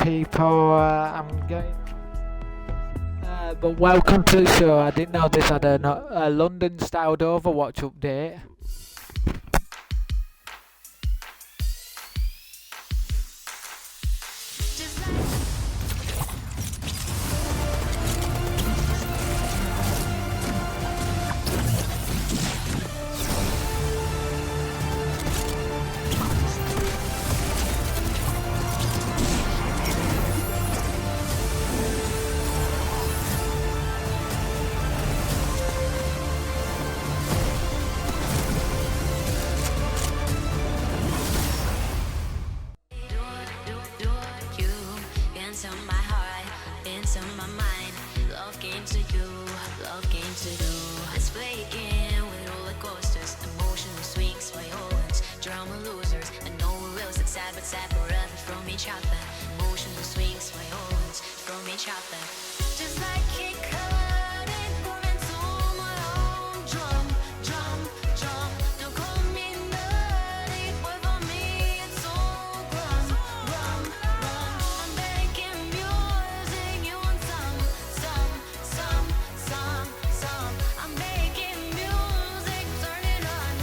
people. I'm getting. But welcome to the show. I didn't know this had a London-styled Overwatch update. Emotional swings, violence, drama losers. I know we will succeed, but separated from each other. Emotional swings, violence, from each other. Just like kick cutting, going to my own drum, drum, drum. Don't call me nutty, but for me it's all grum, grum, grum. I'm making music, you want some. I'm making music, turn it on.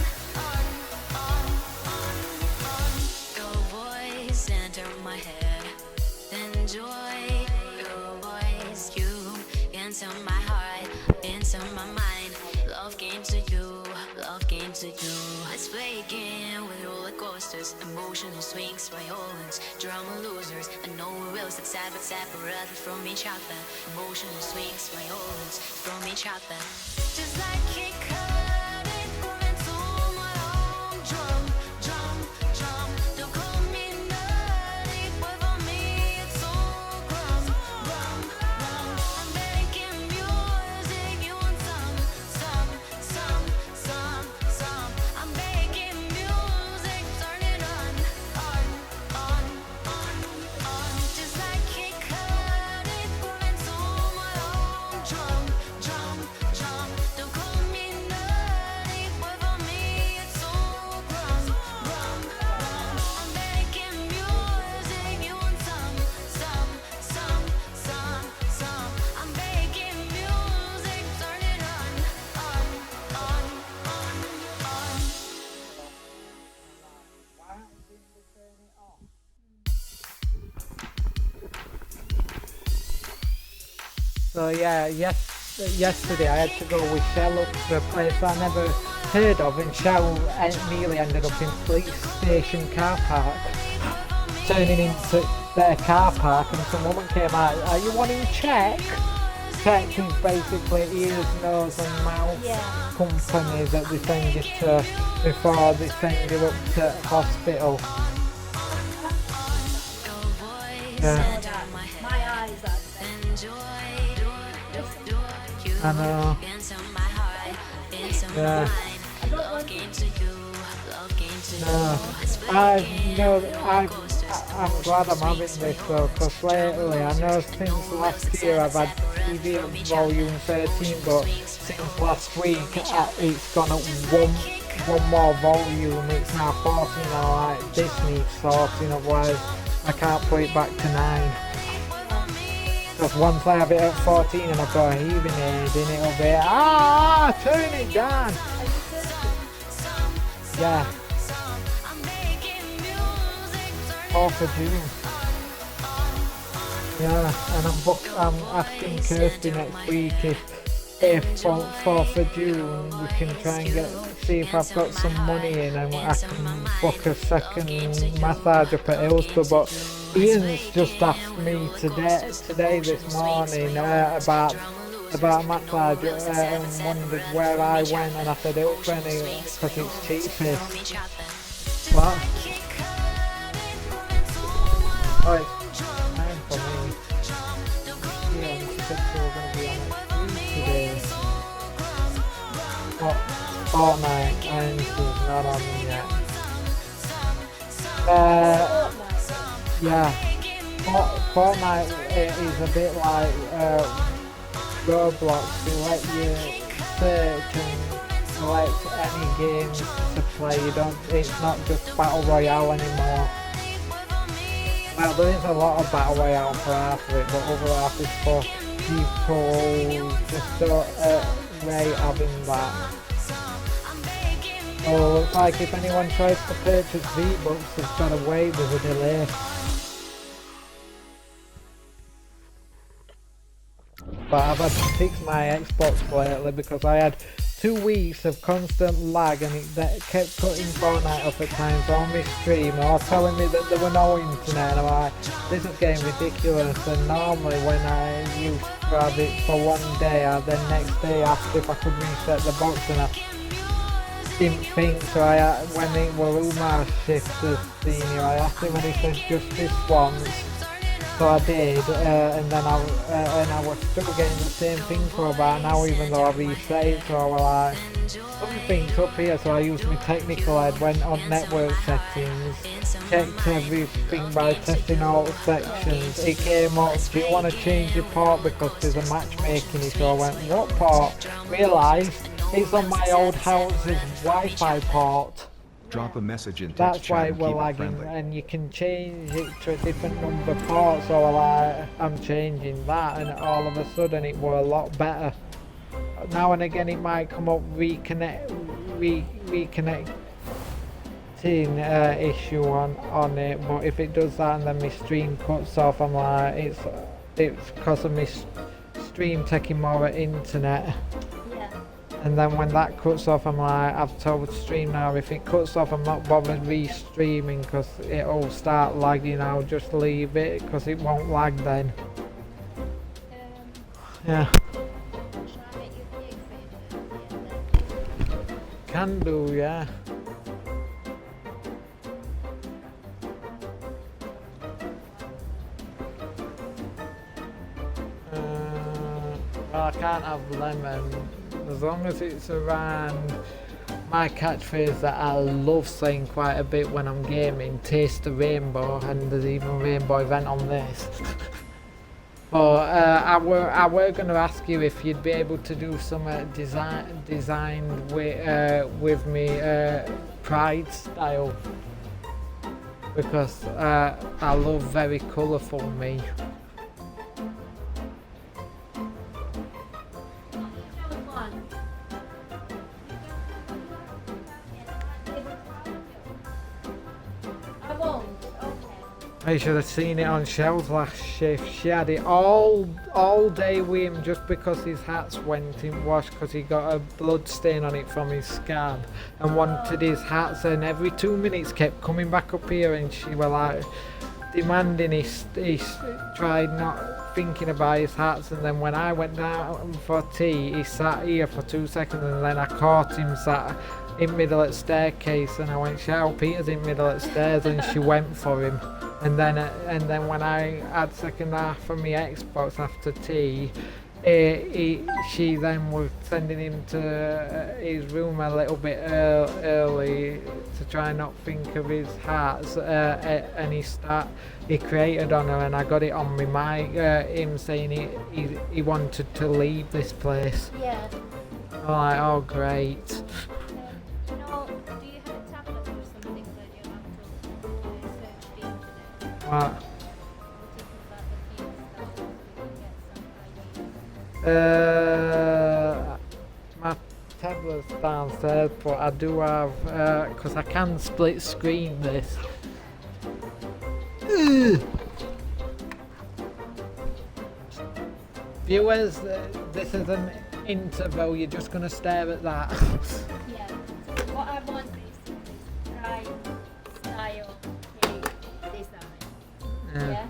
Just like kick cutting, going to my own drum, drum, drum. Don't call me nutty, but for me it's all grum, grum, grum. I'm making music, you want some. I'm making music, turn it on. So yeah, yesterday I had to go with Shell up to a place I never heard of, and Shell nearly ended up in police station car park, turning into their car park, and some woman came out, are you wanting check? Check is basically ears, nose and mouth company that they send you to before they send you up to hospital. Yeah. My eyes are I know. Yeah. I'm glad I'm having this though, because lately, I know since last year I've had TV at volume 13, but since last week it's gone up one more volume, it's now 14, and I'm like, this needs sorting, otherwise I can't put it back to 9. Because once I have it at 14 and I've got a heaving aid in it, it'll be, turn it down! Yeah. 4th of June. Yeah, and I'm asking Kirsty next week if on 4th of June we can try and see if I've got some money in and I can book a second massage up at Ilster, but Ian's just asked me today this morning about a massage and wondered where I went, and I said Ilster because it's cheapest. What? Oh, it's time for me. Yeah, she said she was going to be on it today. Fortnite, and she's not on me yet. Yeah, Fortnite is a bit like Roblox. They let you search and select any games to play. It's not just Battle Royale anymore. Well, there is a lot of battle royale for half of it, but other half is for people just don't rate having that. So it's like if anyone tries to purchase V-Bucks, they've got to wait, there's a delay. But I've had to fix my Xbox lately because I had 2 weeks of constant lag and it kept cutting Fortnite off at times on my stream or telling me that there were no internet, and I'm like, this is getting ridiculous. And normally when I used to have it for one day, I then next day asked if I could reset the box, and I didn't think, so when it were Umar shift as senior, I asked him and he said just this once. So I did, and then I was still getting the same thing for about an hour even though I reset it, so I was like, something's up here. So I used my technical head, went on network settings, checked everything by testing all sections. It came up, do you want to change your port because there's a matchmaking issue? I went, what port? Realised it's on my old house's Wi-Fi port. Drop a message in text That's chat why and we're keep it lagging, friendly. and you can change it to a different number port, so I'm changing that, and all of a sudden it were a lot better. Now and again it might come up reconnecting issue on it, but if it does that and then my stream cuts off, I'm like, it's because of my stream taking more internet. And then when that cuts off, I'm like, I've told stream now, if it cuts off, I'm not bothered re-streaming because it'll start lagging. I'll just leave it because it won't lag then. Yeah. Can do, yeah. Well, I can't have lemon. As long as it's around my catchphrase that I love saying quite a bit when I'm gaming, taste the rainbow, and there's even a rainbow event on this. But I were going to ask you if you'd be able to do some designed with me Pride style, because I love very colourful me. You should have seen it on Shell's last shift. She had it all day with him just because his hats went in wash because he got a blood stain on it from his scab and wanted his hats, and every 2 minutes kept coming back up here and she was like demanding he tried not thinking about his hats, and then when I went down for tea he sat here for 2 seconds and then I caught him sat in middle at staircase and I went, Shell, Peter's in middle at stairs, and she went for him. And then when I had second half of my Xbox after tea, she then was sending him to his room a little bit early to try not think of his hearts, and he created on her, and I got it on my mic, him saying he wanted to leave this place. Yeah. I'm like, oh great. What? My tablet's downstairs, but I do have, because I can split screen this. Viewers, this is an interval, you're just going to stare at that. Yeah. What I want is Pride style cake design. Yeah.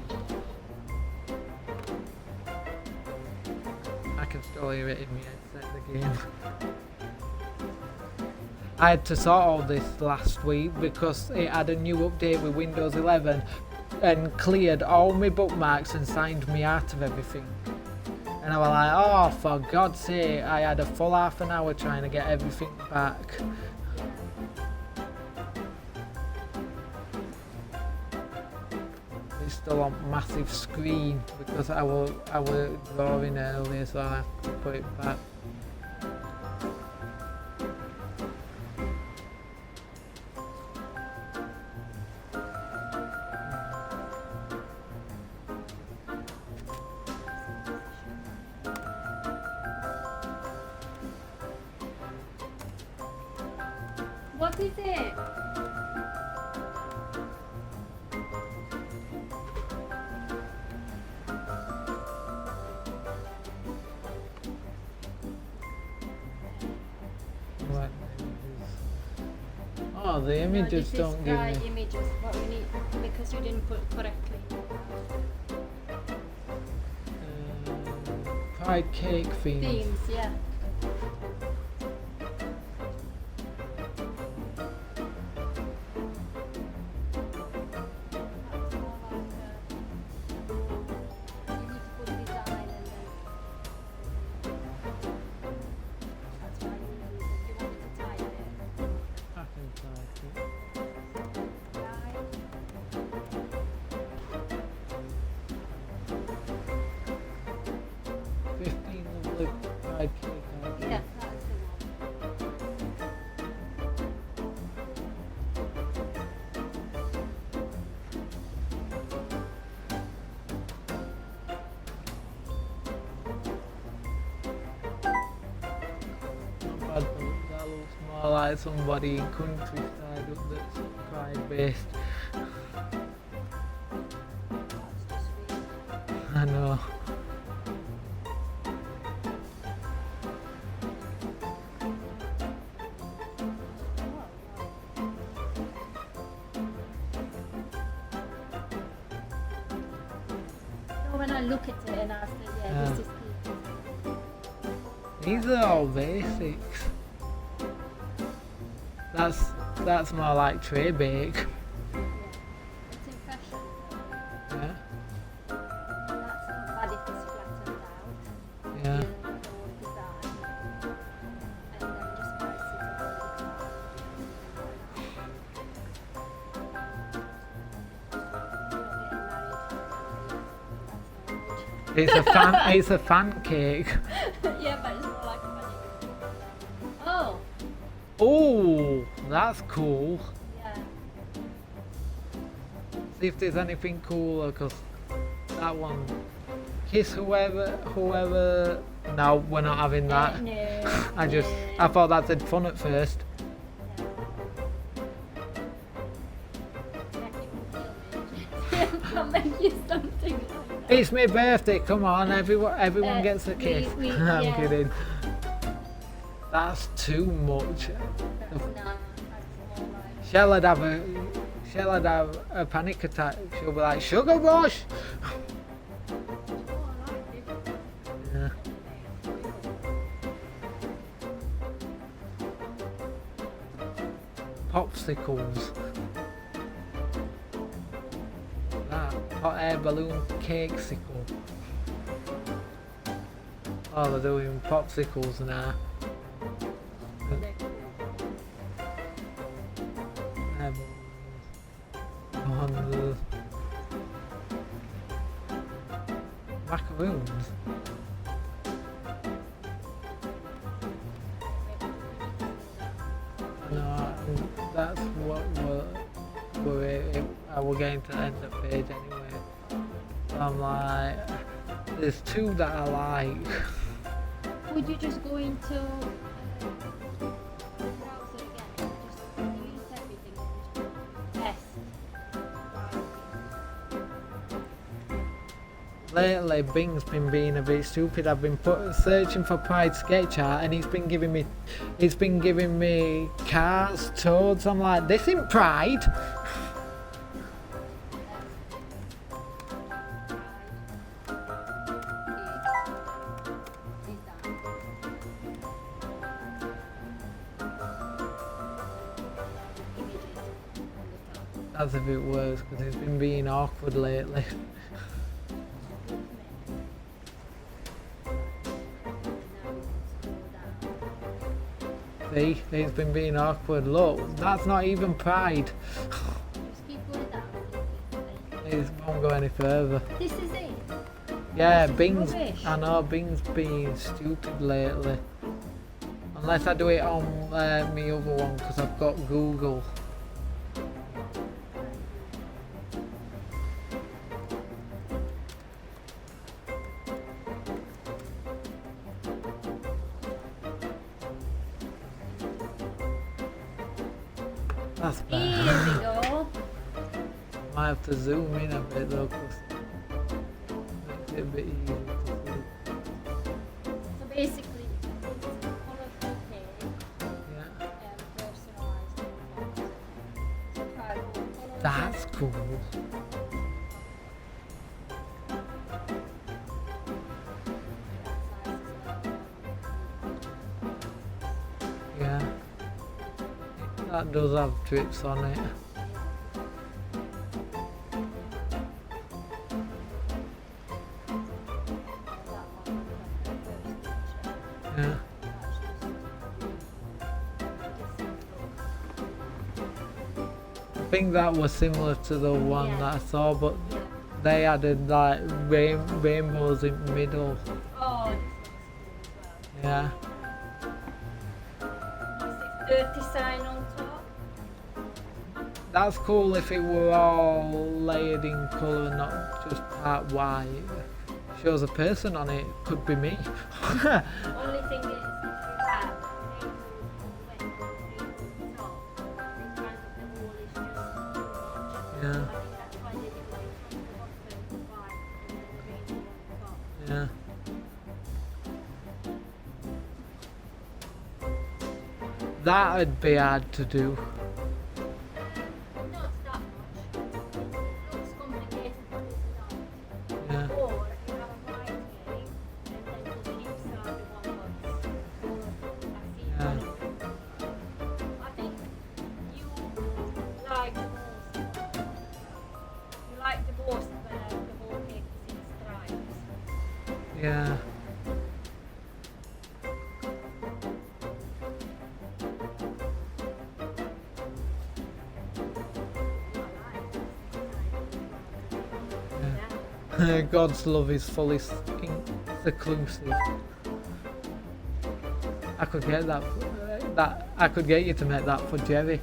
I can still hear it in my headset again. I had to sort all this last week because it had a new update with Windows 11 and cleared all my bookmarks and signed me out of everything. And I was like, oh, for God's sake, I had a full half an hour trying to get everything back. It's still on massive screen because I was drawing earlier, so I have to put it back. What is it? What? Oh, the images this don't is give dry me. images. What we need because you didn't put correctly. Pride cake themes. Themes, yeah. I can type it. Fifteen lovely pride cake ideas. Yeah, that's the one. Not bad, but that looks more like somebody in countryside that's pride based. That's just weird. I know. So when I look at it and I say, yeah, this is the These are all basics. That's more like tray bake. yeah. It's in fashion. Yeah. That's the body is flattened out. Yeah. The whole design. And then just price it It's a fan cake. Yeah, but it's more like a bunny. Oh, Oh, that's cool. yeah. See if there's anything cooler, cause that one. Kiss whoever. No, we're not having that. No. I thought that said fun at first. I'll make you something like that. It's my birthday. Come on, everyone gets a kiss. I'm yeah. kidding. That's too much. That's not. That's more like. Shell have a panic attack. She'll be like, sugar rush. Oh, I like it. Yeah. Popsicles. That hot air balloon cakesicle. Oh, they're doing popsicles now. On the macaroons. No, that's what we're getting to the end of the page anyway. I'm like, there's two that I like. Would you just go into browser again? Just delete everything and just best. Lately, Bing's been being a bit stupid. I've been searching for Pride sketch art, and it's been giving me cars, toads. I'm like, this ain't Pride. That's a bit worse because it's been being awkward lately. See, it's been being awkward. Look, that's not even Pride. Just keep going down. It won't go any further. This is it. Yeah, This is Bing's. rubbish. I know Bing's being stupid lately. Unless I do it on my other one because I've got Google. That's Here better. we go. Might have to zoom in a bit though, because makes it a bit easier to see. So basically, it's a colourful page, Yeah. personalised with so if I go colours, That's cool. Yeah. That does have drips on it. Yeah. I think that was similar to the one Yeah. that I saw, but Yeah. they added like rainbows in the middle. Oh, this looks cool as well. Yeah. Dirty sign on top. That's cool if it were all layered in colour, not just part white. Shows a person on it. Could be me. Only thing is, if you have rainbows on top, then kind of the wall is just too much. Yeah. I think that's why they did like from the bottom white and then the rainbow on top. Yeah. That'd be hard to do. Not that much. It looks complicated, but it's not. Yeah. Or you have a white cake, and then the chips are the one that's colourful. I see Yeah. one of them. I think you like the most. You like the most when the whole cake is in stripes. Yeah. Yeah. God's love is fully seclusive. I could get that. I could get you to make that for Jerry.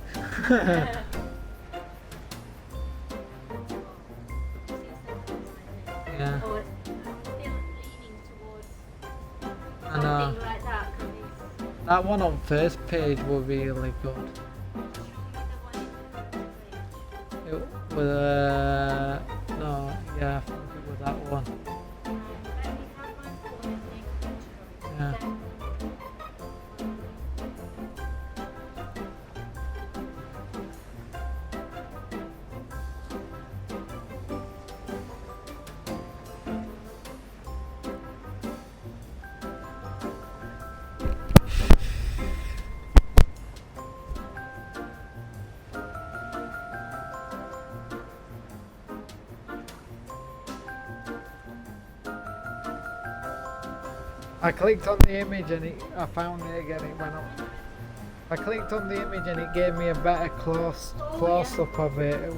Yeah. Or still leaning towards I know. something like that. 'Cause it's That one on first page were really good. It was no, yeah, I think it was that one. Yeah. I clicked on the image and I found it again, it went up. I clicked on the image and it gave me a better close up of it.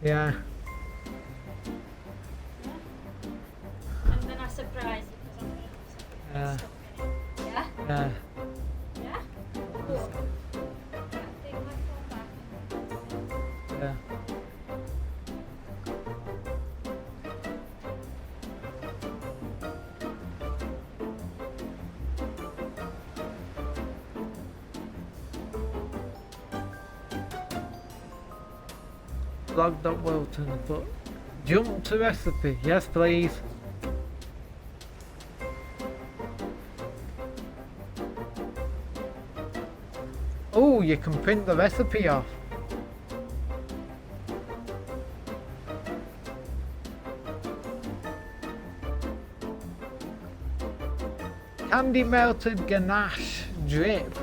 Yeah, I'm gonna surprise you because I'm gonna have stuff in it. Yeah? yeah. Yeah? Cool. Take my phone back. Yeah. Blog.Wilton, but jump to recipe. Yes, please. Oh, you can print the recipe off. Candy melted ganache drip.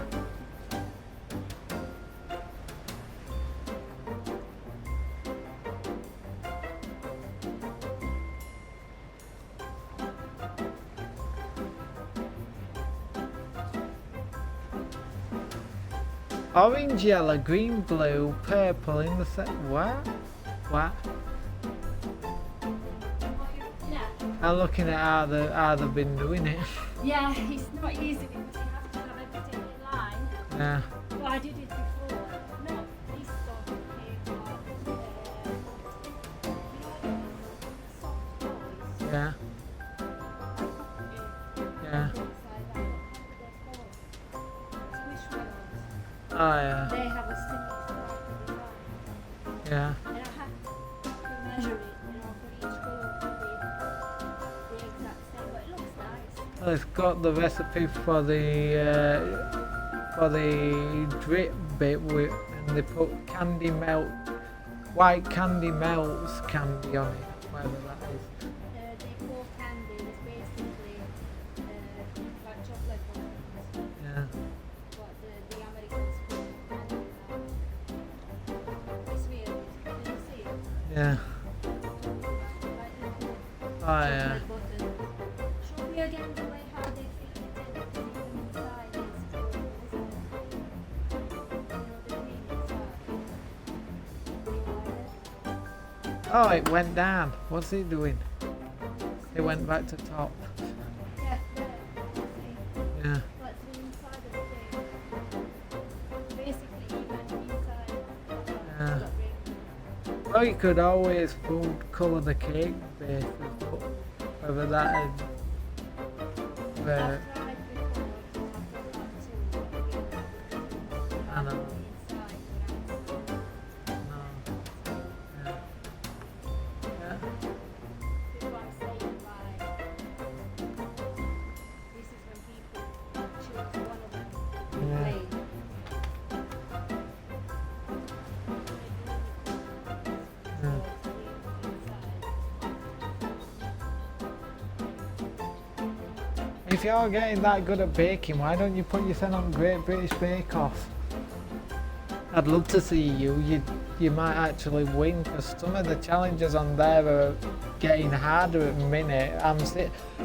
Orange, yellow, green, blue, purple in the set. What? What? Yeah. I'm looking at how they've been doing it. Yeah, it's not easy because you have to have everything in line. Yeah. Well, I did it before. Not this sort of paper. Soft toys. Yeah. Yeah. Things like that. yeah. They have a similar style to design. Yeah. And I have to measure it, for each colour to be the exact same, but it looks nice. Well, it's got the recipe for the drip bit with, and they put candy melt, white candy melts candy on it, whatever that is. The core candy is basically like chocolate ones, Yeah. but the Americans put candy now. It's weird. Can you see it? Yeah. Like Oh yeah. chocolate button. Show me again the way how they fit it in, because even inside it's cool, isn't it? The green inside. Oh, it went down. What's it doing? It went back to top. Yeah, there. See? Yeah. But the inside of the thing, basically even inside, Yeah. got ring. Well, you could always food colour the cake base, but whether that had, I've tried before to have that too, but I know. inside, no. Yeah. Yeah. this is what I'm saying, like, this is when people choose one of them to Yeah. play. Yeah. If you're getting that good at baking, why don't you put yourself on Great British Bake Off? I'd love to see you. You might actually win, because some of the challenges on there are getting harder at the minute.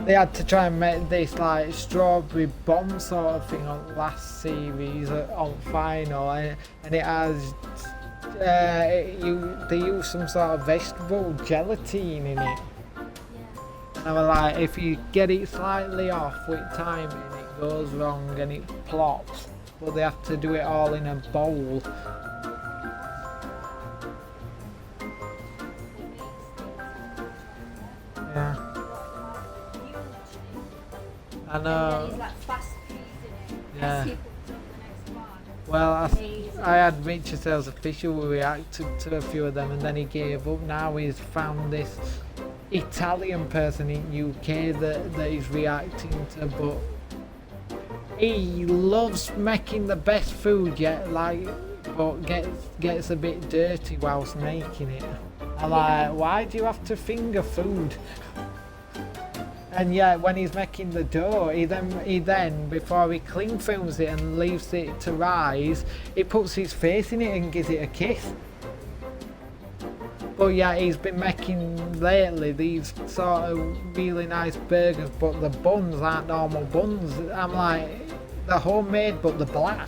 They had to try and make this like strawberry bomb sort of thing on last series on final, and it has they use some sort of vegetable gelatine in it. And I was like, if you get it slightly off with timing, it goes wrong and it plops. But they have to do it all in a bowl. Yeah, I know. He's like fast freezing it. Yeah. As he puts on the next one. Well, Amazing. I had Richard Sales official who reacted to a few of them, and then he gave up. Now he's found this Italian person in UK that he's reacting to, but he loves making the best food, yet but gets a bit dirty whilst making it. I'm like, why do you have to finger food? And yet when he's making the dough, he then before he cling films it and leaves it to rise, he puts his face in it and gives it a kiss. But yeah, he's been making lately these sort of really nice burgers, but the buns aren't normal buns. I'm like, they're homemade but they're black.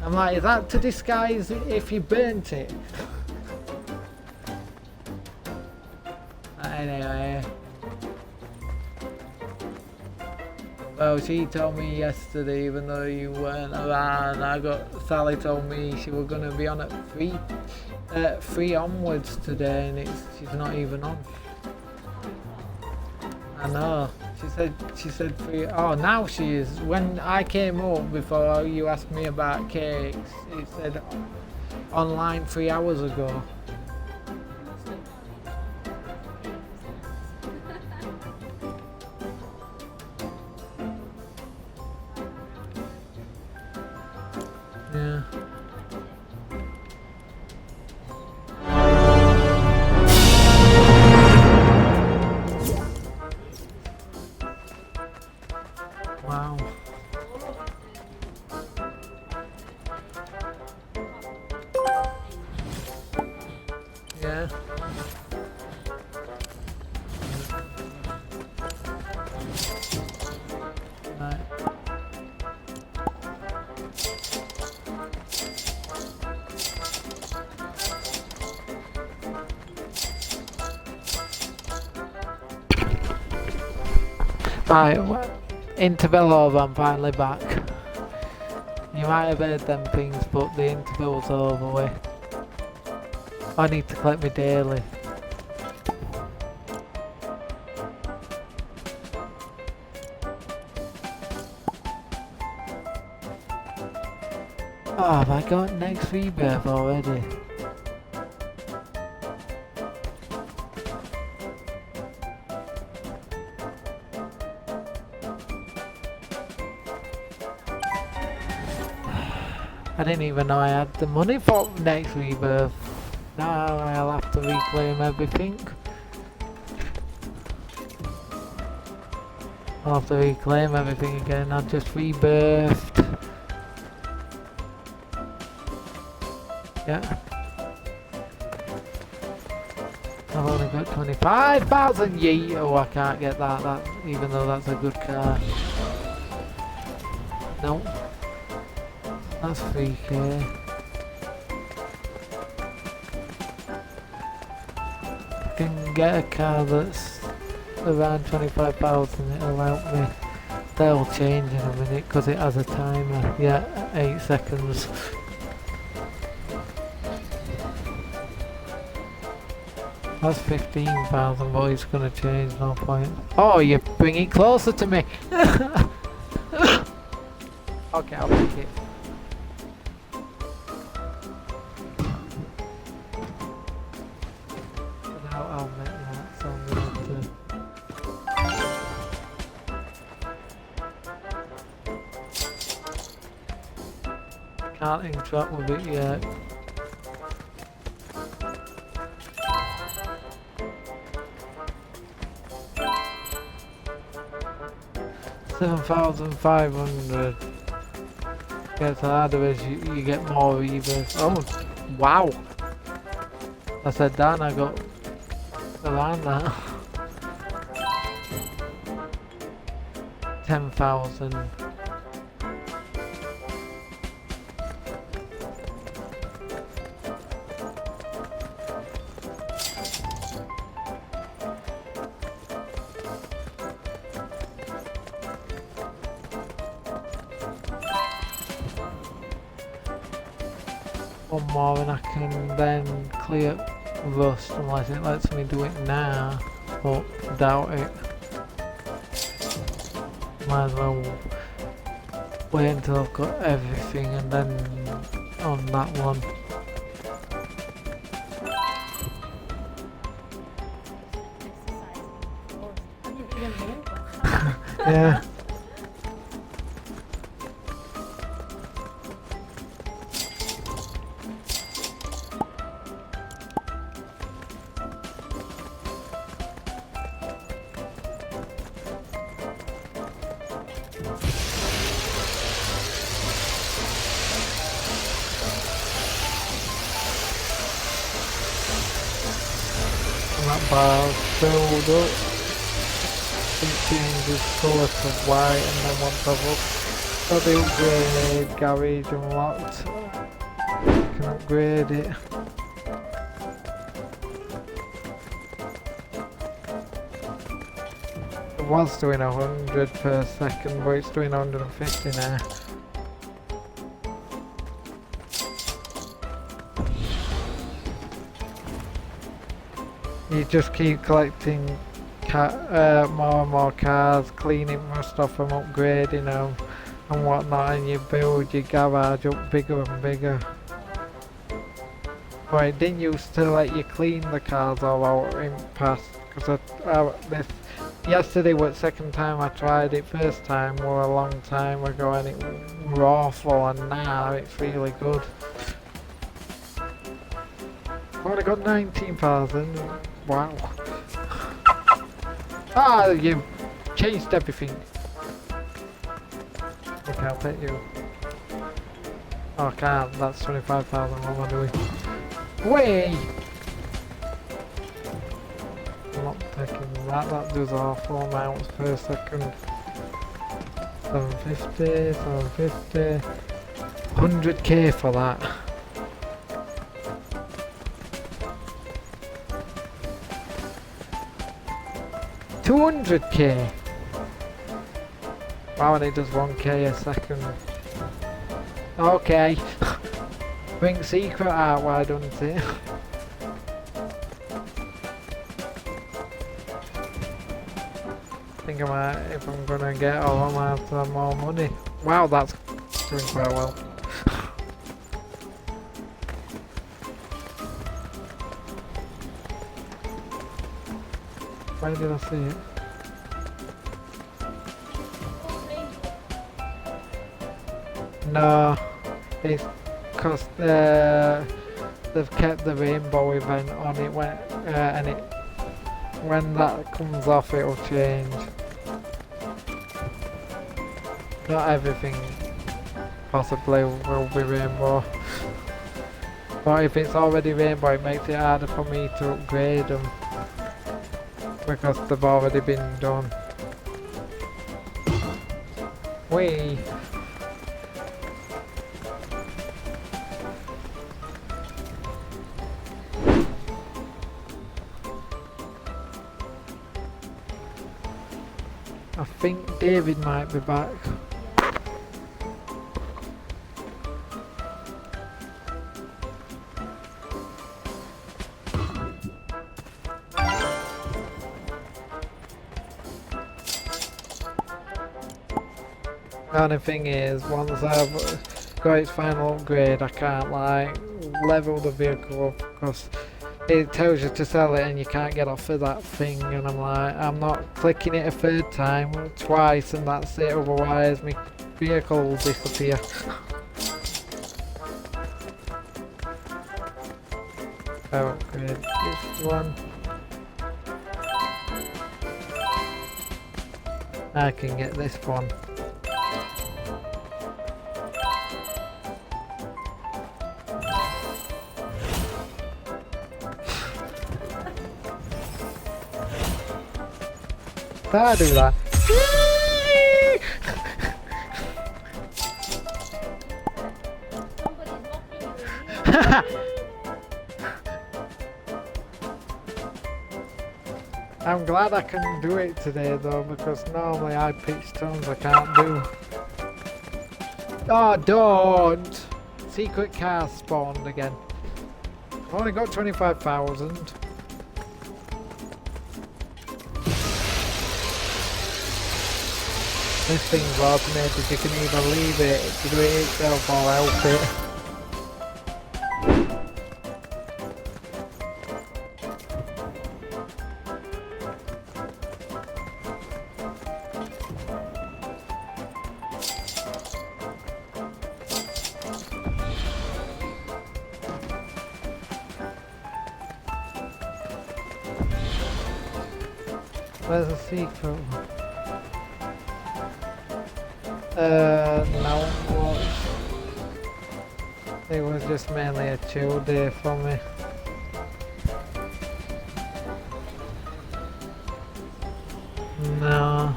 I'm like, is that to disguise if you burnt it? Anyway. Well, she told me yesterday, even though you weren't around, Sally told me she was going to be on at 3 onwards today, and she's not even on. I know. She said 3. Oh, now she is. When I came up before you asked me about cakes, it said online 3 hours ago. Yeah. Wow. Yeah. Right. Right, interval over, I'm finally back. You might have heard them things, but the interval's over with. I need to collect my daily. Oh, have I got next rebirth already? I didn't even know I had the money for next rebirth. Now I'll have to reclaim everything. I'll have to reclaim everything again. I just rebirthed. Yeah. I've only got 25,000 yeet. Oh, I can't get that, even though that's a good car. No. That's 3k. I can get a car that's around 25,000, it'll help me. They'll change in a minute because it has a timer. Yeah, 8 seconds. That's 15,000, but it's gonna change, no point. Oh, you bring it closer to me! Okay, I'll take it. Without helmet, that, so I'm gonna have to... Can't interact with it yet. 7,500. Gets harder as you get more rebirths. Oh, wow! I said that and I got around that. 10,000. One more and I can then clear rust unless it lets me do it now, but doubt it. Might as well wait until I've got everything and then on that one. Yeah. That bar's filled up, it changes colour to white, and then once I've got the upgrade garage unlocked, I can upgrade it. It was doing 100 per second, but it's doing 150 now. You just keep collecting more and more cars, cleaning rust off them, upgrading them and whatnot, and you build your garage up bigger and bigger. But it didn't used to let you clean the cars all out in past, because yesterday was the second time I tried it. First time was a long time ago and it was awful, and now it's really good. Well, I got 19,000. Wow. Ah, you changed everything. Okay, I'll take you. Oh, I can't. That's 25,000. What am I doing? Way! I'm not taking that. That does awful amounts per second. 750, 750. 100k for that. 200k! Wow, and it does 1k a second. Okay. Bring secret out, why don't it? I think I might, if I'm gonna get all, I might have to have more money. Wow, that's doing quite well. Where did I see it? No, it's because they've kept the rainbow event on it and when that comes off it'll change. Not everything possibly will be rainbow. But if it's already rainbow it makes it harder for me to upgrade them. Because they've already been done. Whee! I think David might be back. The only thing is, once I've got its final upgrade, I can't like level the vehicle up because it tells you to sell it and you can't get off of that thing, and I'm like, I'm not clicking it a third time, twice, and that's it, otherwise my vehicle will disappear. I'll upgrade this one. I can get this one. I do that. I'm glad I can do it today though, because normally high pitched tones I can't do. Oh, don't! Secret car spawned again. I've only got 25,000. This thing's automated, you can either leave it to do it itself or help it. Where's the secret? No, it was just mainly a chill day for me. No.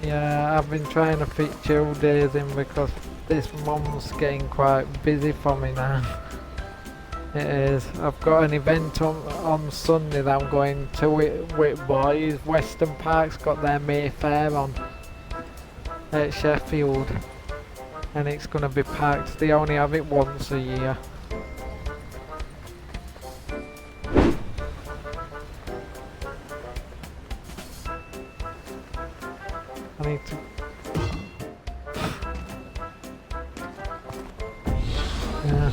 Yeah, I've been trying to fit chill days in because this month's getting quite busy for me now. It is. I've got an event on Sunday that I'm going to with boys. Western Park's got their Mayfair on at Sheffield, and it's going to be packed. They only have it once a year. I need to... Yeah.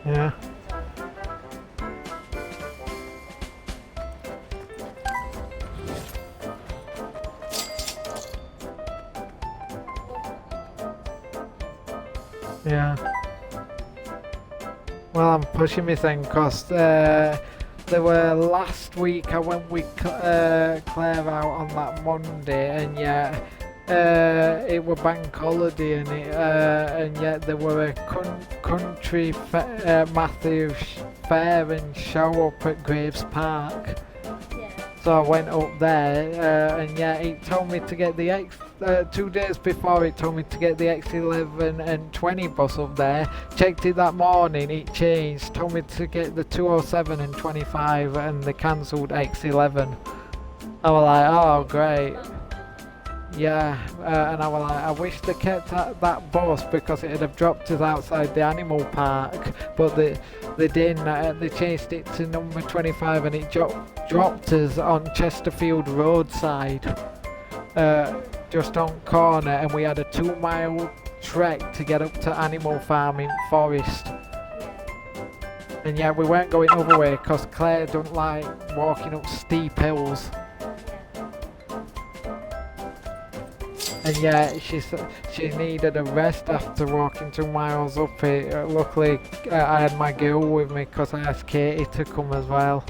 Yeah. Yeah. Well, I'm pushing my thing because there were last week I went with Claire out on that Monday, and yeah, it were bank holiday, and yet there were a country massive fair and show up at Graves Park. Yeah. So I went up there, and yeah, it told me to get the 2 days before it told me to get the X11 and 20 bus up there. Checked it that morning, it changed, told me to get the 207 and 25, and they cancelled X11. I was like, oh great. Yeah, and I was like, I wish they kept that bus because it'd have dropped us outside the animal park, but they didn't. They changed it to number 25 and it dropped us on Chesterfield roadside, just on corner, and we had a 2 mile trek to get up to Animal Farming Forest. Yeah. And yeah, we weren't going other way because Claire don't like walking up steep hills. And yeah, she needed a rest after walking 2 miles up it. Luckily, I had my girl with me because I asked Katie to come as well.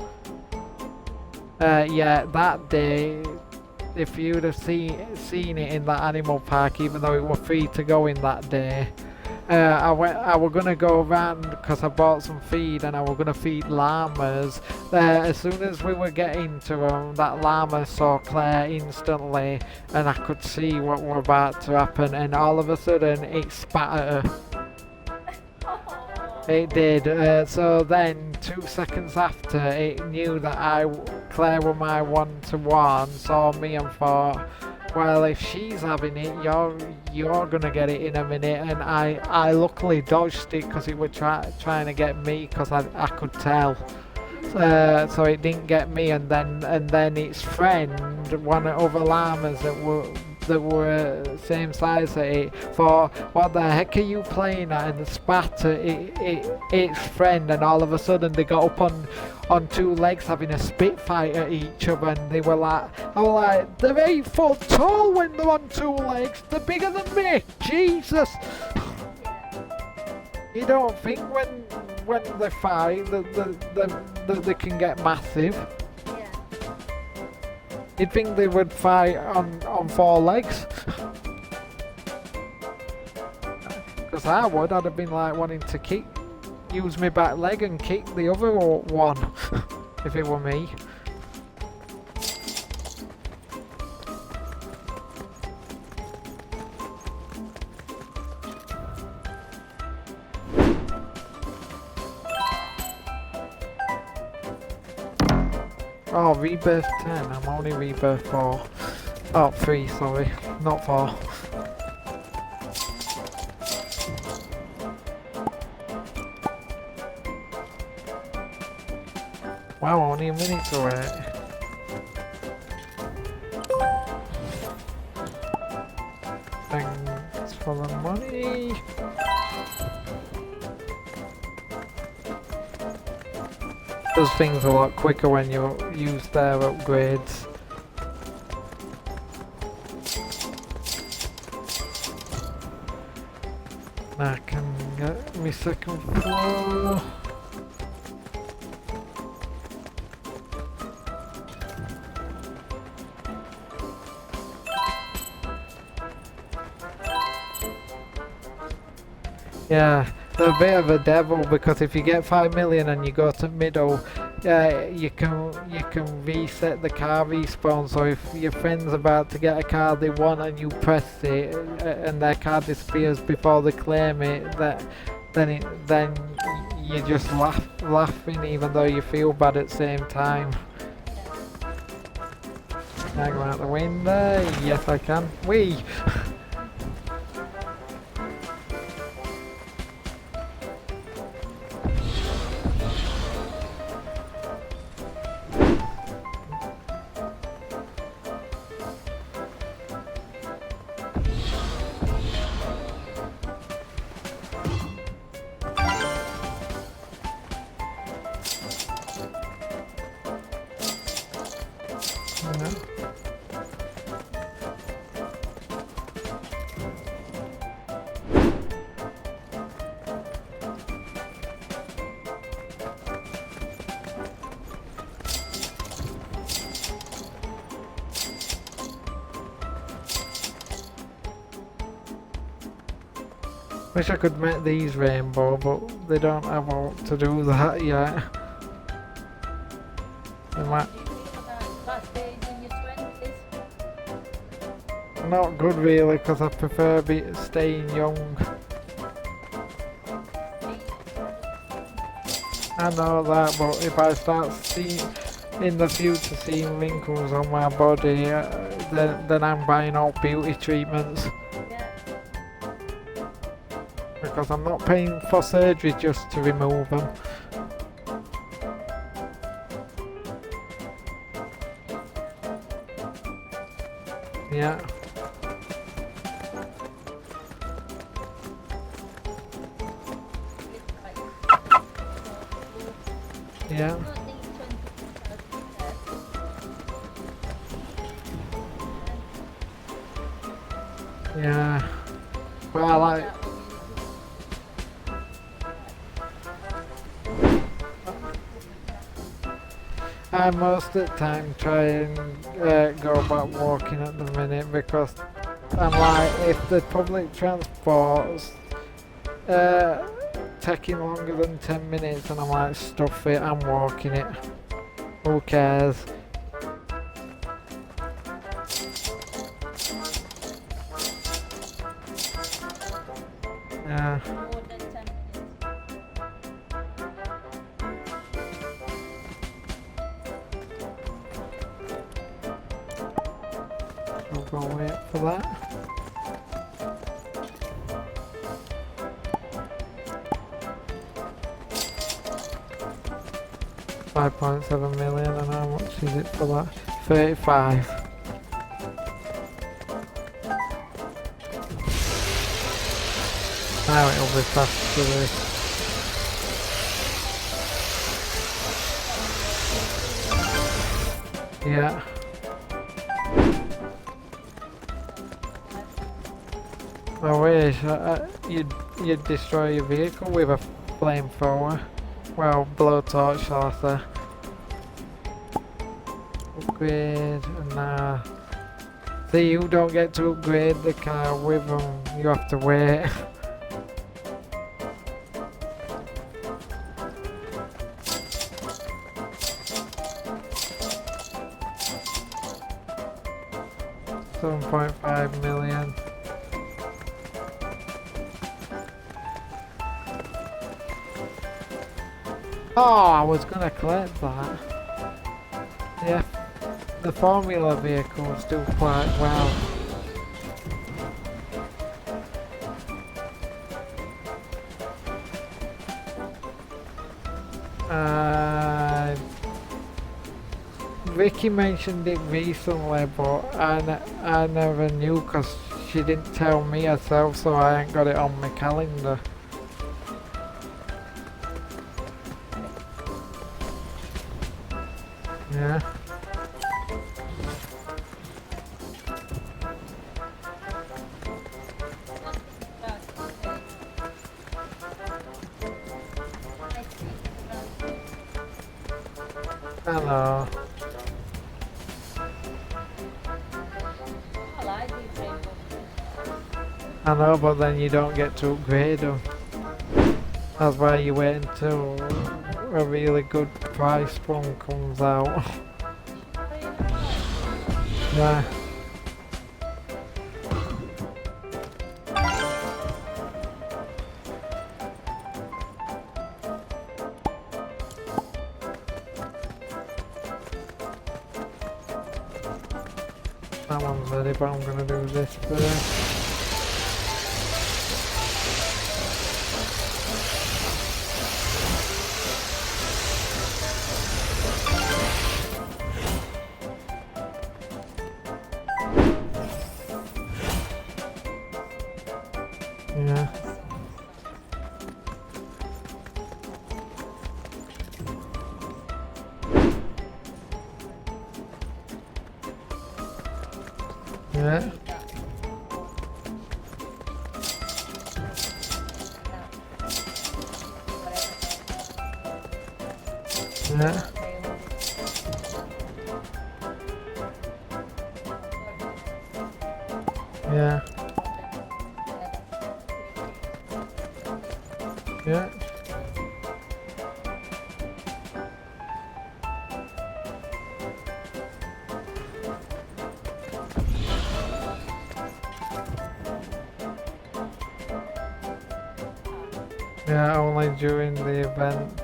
Yeah, that day, if you'd have seen it in that animal park, even though it was free to go in that day, I was gonna go around because I bought some feed and I was gonna feed llamas. As soon as we were getting to them, that llama saw Claire instantly, and I could see what was about to happen. And all of a sudden, it spat at her. It did. So then, 2 seconds after, it knew that Claire was my one-to-one, saw me and thought, well, if she's having it, you're gonna get it in a minute. And I luckily dodged it because it was trying to get me because I could tell. So it didn't get me. And then its friend, one of the other llamas that were same size as it, thought, what the heck are you playing at? And spat at its friend, and all of a sudden they got up on 2 legs having a spit fight at each other, and I was like, they're 8 foot tall when they're on 2 legs, they're bigger than me, Jesus! You don't think when they fight that they can get massive. You'd think they would fight on 4 legs. Because I'd have been like wanting to use my back leg and kick the other one if it were me. Oh, rebirth 10, I'm only rebirth 4. Oh, 3, sorry, not 4. Wow, only a minute to wait. Thanks for the money. Does things a lot quicker when you use their upgrades. I can get my 2nd floor. Yeah, they're a bit of a devil because if you get 5 million and you go to middle, you can reset the car respawn. So if your friend's about to get a car they want and you press it and their car disappears before they claim it, then you're just laughing even though you feel bad at the same time. Can I go out the window? Yes I can. Whee! Wish I could make these rainbow, but they don't have all to do that yet. They might. That stage in your 20s? Not good really, because I prefer staying young. I know that, but if I start in the future seeing wrinkles on my body, then I'm buying all beauty treatments. Because I'm not paying for surgery just to remove them. Yeah. Yeah. You don't need 20 Yeah. But I like. I most of the time try and go back walking at the minute because I'm like, if the public transport's taking longer than 10 minutes and I'm like, stuff it, I'm walking it. Who cares? Yeah. more than 10 minutes. I'll go wait for that. $5.7 million, and how much is it for that? 35. Now it'll be faster this. Yeah. I wish you'd destroy your vehicle with a flamethrower. Well, blowtorch, shall I say. Upgrade, and see, you don't get to upgrade the car with them, you have to wait. $7.5 million. Oh, I was gonna collect that. Yeah, the Formula vehicles do quite well. Vicky mentioned it recently, but I never knew because she didn't tell me herself, so I ain't got it on my calendar. Yeah. Hello. I like these rainbow. I know, but then you don't get to upgrade them. That's why you wait until a really good price one comes out. Yeah. That one's ready, but I'm gonna do this first. Yeah. Yeah. Yeah. Yeah. Yeah. Yeah, only during the event.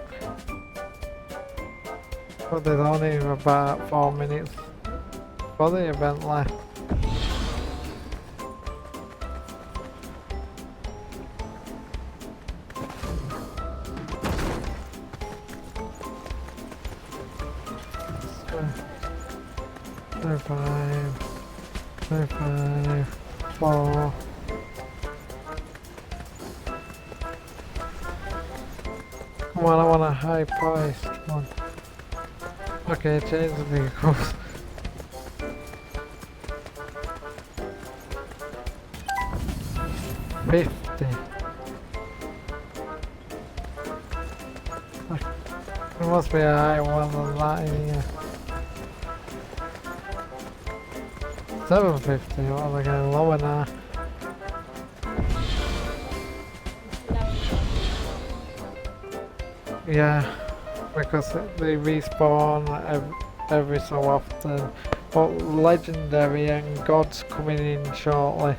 But there's only about 4 minutes for the event left. So, 5, 4. Well, I want a high priced one. Okay, change the vehicles. $50. There must be a higher one than that in here. $750, what are they going lower now? Yeah, because they respawn every so often. But Legendary and God's coming in shortly.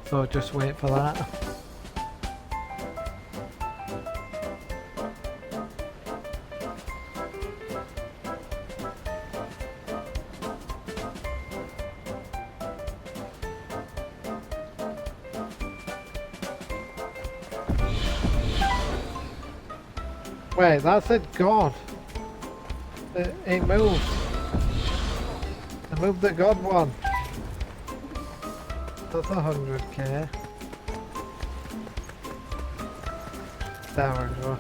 So just wait for that. Wait, that said God. It moved. It moved the God one. That's 100k. There we go.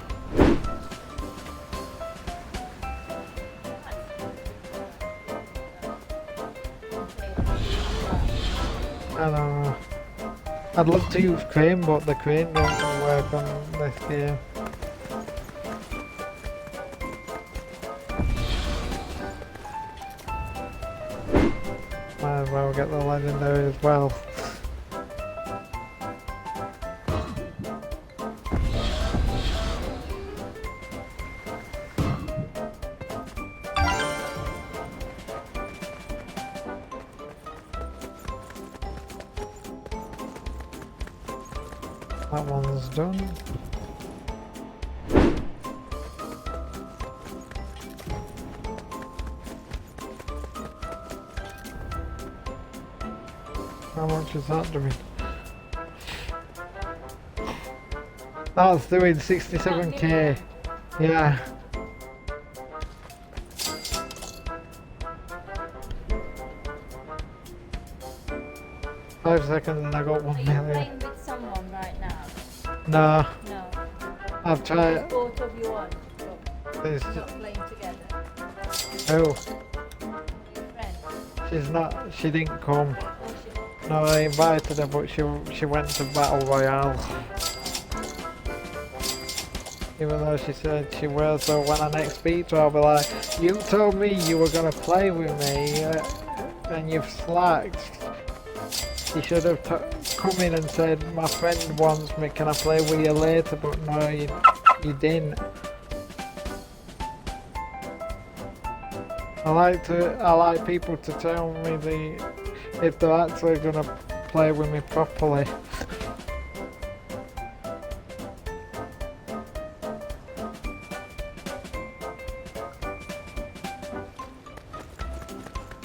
I don't know. I'd love to use crane, but the crane doesn't work on this game. Might as well get the legendary as well. That one's done. How much is that doing? That's doing 67k. Yeah. Five seconds and I got 1 Are you million. playing with someone right now? No, No. I've tried. Both of you on. It's You're not playing together. oh, Your friend. she's not. She didn't come. Oh, she No, I invited her, but she went to Battle Royale. Even though she said she will, so when I next speak to her, I'll be like, you told me you were gonna play with me, and you've slacked. You should have come in and said, my friend wants me, can I play with you later? But no, you didn't. I like people to tell me if they're actually gonna play with me properly.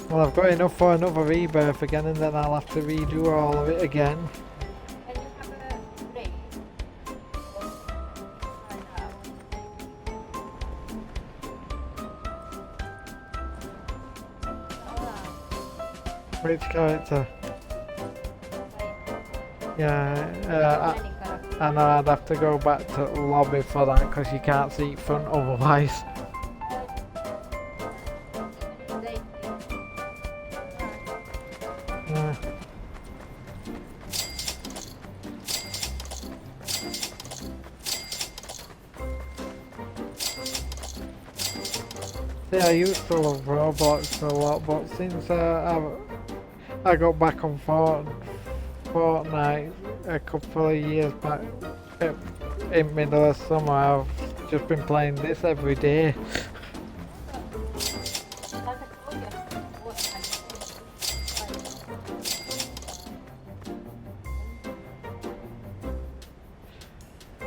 Well, I've got enough for another rebirth again, and then I'll have to redo all of it again. Can you have a break? Or find out? Alright. Which character? Yeah, Many characters. I know I'd have to go back to lobby for that because you can't see front otherwise. Yeah. See, I used to love Roblox a lot, but since I got back on Fortnite a couple of years back, in middle of summer, I've just been playing this every day.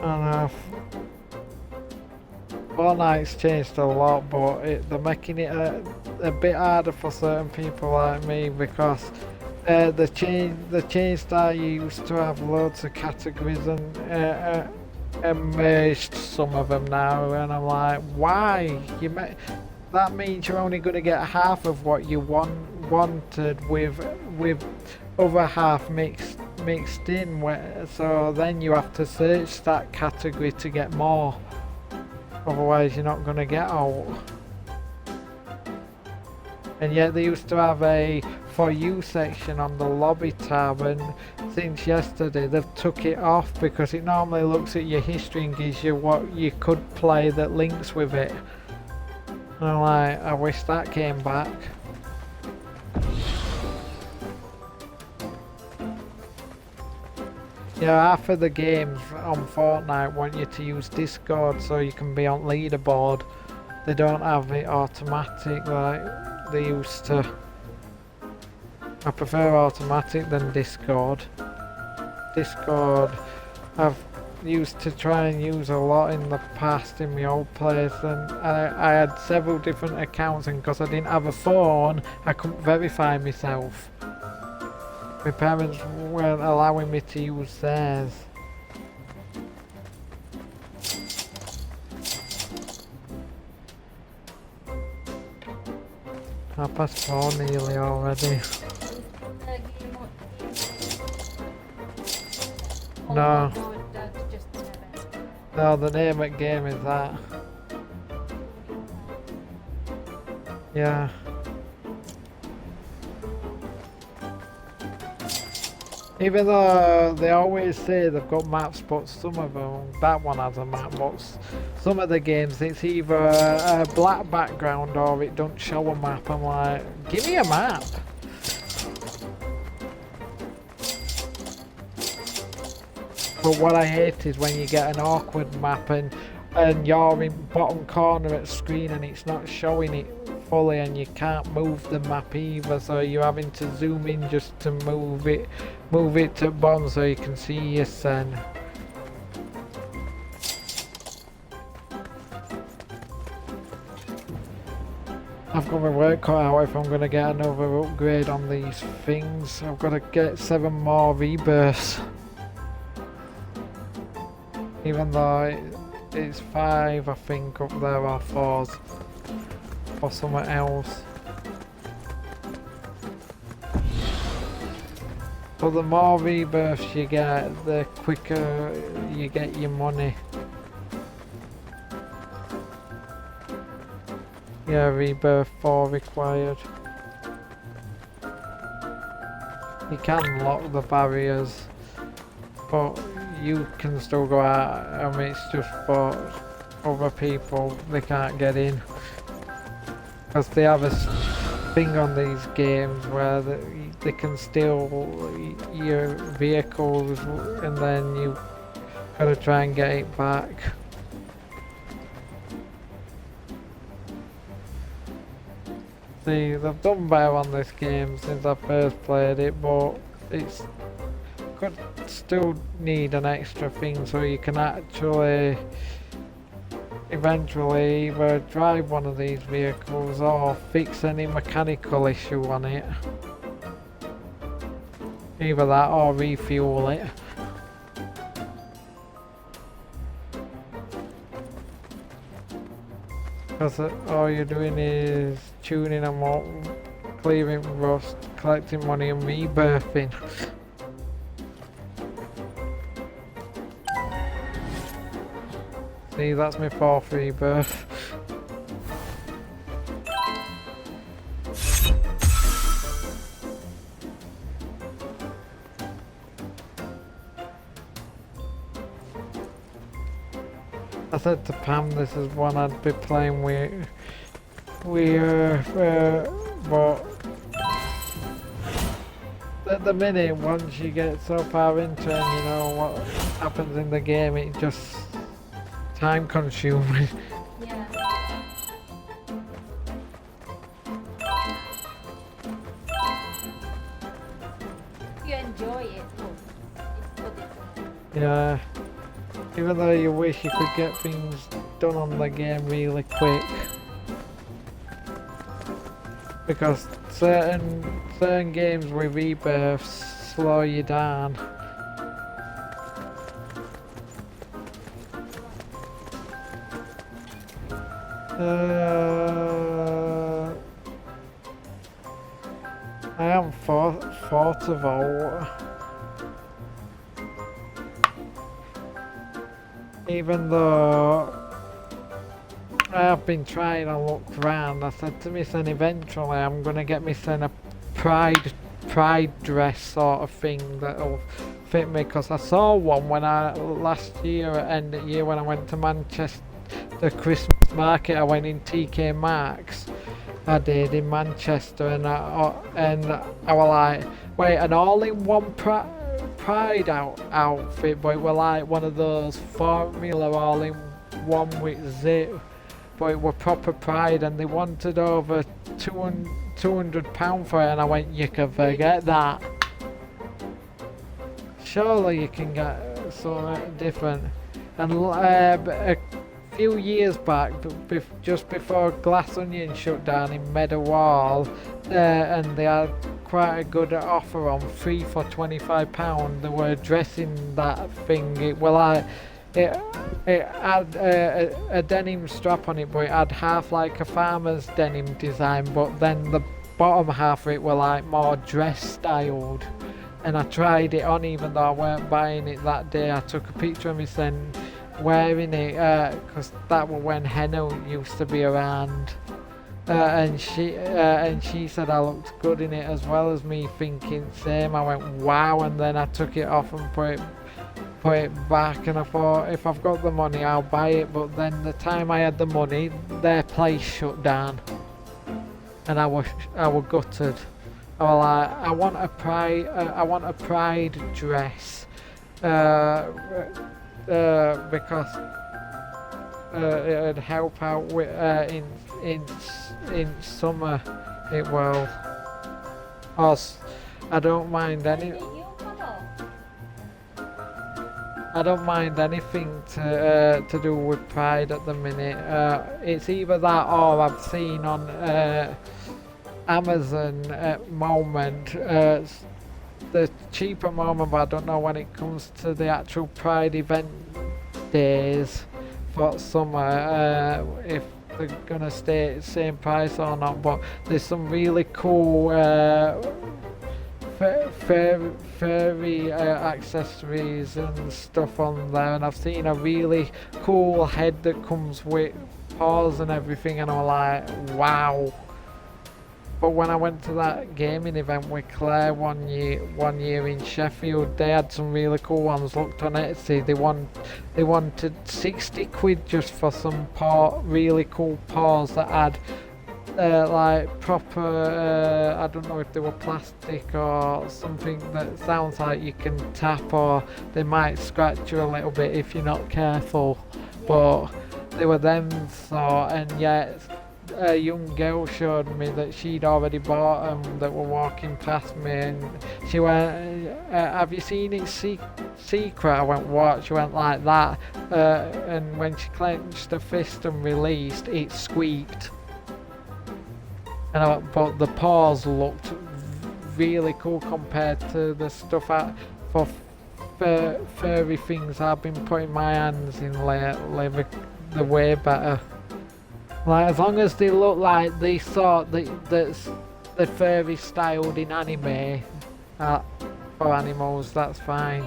And Fortnite's changed a lot, but they're making it a bit harder for certain people like me because the change that you used to have loads of categories and merged some of them now, and I'm like, why? That means you're only going to get half of what you wanted with other half mixed mixed in, so then you have to search that category to get more. Otherwise you're not going to get out. And yet they used to have a For You section on the lobby tab, and since yesterday they've took it off because it normally looks at your history and gives you what you could play that links with it. And I'm like, I wish that came back. Yeah, half of the games on Fortnite want you to use Discord so you can be on leaderboard. They don't have it automatic like they used to. I prefer automatic than Discord. Discord I've used to try and use a lot in the past in my old place, and I had several different accounts, and because I didn't have a phone I couldn't verify myself. My parents weren't allowing me to use theirs. 4:30 nearly already. No. No, the name of the game is that. Yeah. Even though they always say they've got maps, but some of them, that one has a map, but some of the games it's either a black background or it don't show a map. I'm like, give me a map. But what I hate is when you get an awkward map and you're in bottom corner at screen and it's not showing it fully and you can't move the map either, so you're having to zoom in just to move it to bottom so you can see your sen. I've got my work cut out if I'm going to get another upgrade on these things. I've got to get 7 more rebirths. Even though it's 5 I think up there, or 4s. Or somewhere else. But the more rebirths you get, the quicker you get your money. Yeah, rebirth 4 required. You can lock the barriers, but you can still go out. I mean, it's just for other people, they can't get in. Because they have a thing on these games where they can steal your vehicles and then you gotta try and get it back. See, they've done better on this game since I first played it, but it's could still need an extra thing so you can actually eventually either drive one of these vehicles or fix any mechanical issue on it. Either that or refuel it. Because all you're doing is tuning them up, clearing rust, collecting money and rebirthing. See, that's my 4th rebirth. I said to Pam this is one I'd be playing with but at the minute, once you get so far into it and you know what happens in the game, it just time consuming. Yeah. You enjoy it, it's good. Yeah. Even though you wish you could get things done on the game really quick. Because certain games with rebirths slow you down. I am 4 to vote. even though I've been trying to look round, I said to my son eventually I'm gonna get my son a pride dress sort of thing that'll fit me, because I saw one when I last year at end of year when I went to Manchester, the Christmas market. I went in TK Maxx, I did, in Manchester, and I was like, wait, an all-in-one pride outfit, but it was like one of those formula all-in-one with zip, but it were proper pride, and they wanted over £200 for it, and I went, you can forget that. Surely you can get something different. And a few years back, just before Glass Onion shut down in Meadowhall, and they had quite a good offer on 3 for £25. They were dressing that thing. It was like it had a denim strap on it, but it had half like a farmer's denim design, but then the bottom half of it were like more dress styled. And I tried it on, even though I weren't buying it that day. I took a picture of me saying wearing it, because that was when henna used to be around, and she said I looked good in it, as well as me thinking same. I went wow, and then I took it off and put it back, and I thought if I've got the money I'll buy it. But then the time I had the money, their place shut down, and I was gutted. I was like, I want a pride dress, because it'd help out with in summer. It will. I don't mind any. I don't mind anything to do with pride at the minute. It's either that, or I've seen on Amazon at moment, the cheaper moment, but I don't know when it comes to the actual Pride event days for summer, if they're gonna stay at the same price or not. But there's some really cool furry accessories and stuff on there, and I've seen a really cool head that comes with paws and everything, and I'm like, wow. But when I went to that gaming event with Claire one year in Sheffield, they had some really cool ones. Looked on Etsy, they wanted 60 quid just for some really cool paws that had like proper, I don't know if they were plastic or something that sounds like you can tap, or they might scratch you a little bit if you're not careful. But they were them, so, and yet a young girl showed me that she'd already bought them that were walking past me, and she went, have you seen it secret? I went, what? She went like that, and when she clenched her fist and released, it squeaked. And I went, but the paws looked really cool compared to the stuff for furry things I've been putting my hands in lately. They're way better. Like, as long as they look like the sort that's the furry styled in anime for animals, that's fine.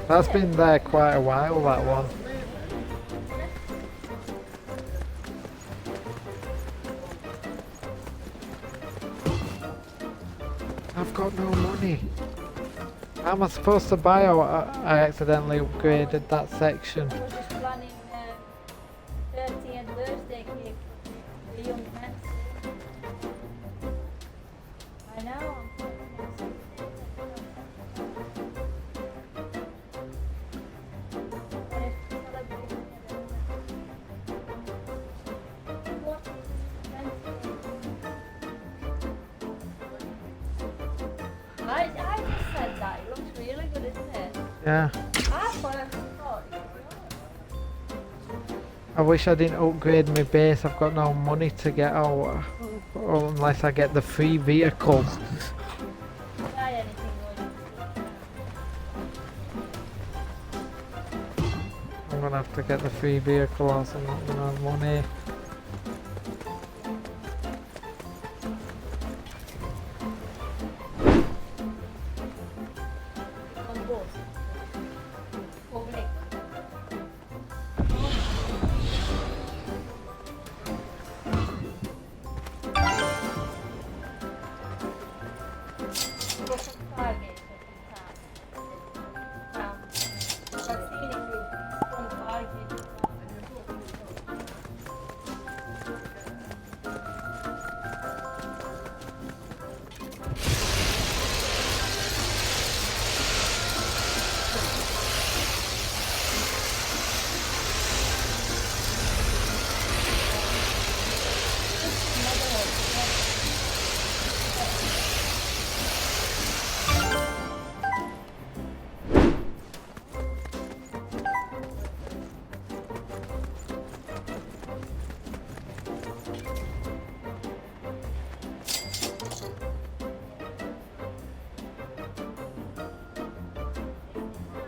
That's been there quite a while, that one. I've got no money. How am I supposed to buy, or I accidentally upgraded that section? I was just planning 30th birthday cake for the young man. I know. I just said that. It looks really good, isn't it? Yeah. I personally thought it was good. I wish I didn't upgrade my base. I've got no money to get out. Unless I get the free vehicle. Buy anything going I'm gonna have to get the free vehicle or I'm not gonna have money. on both. Public. Go from Target or from I've seen it from Target.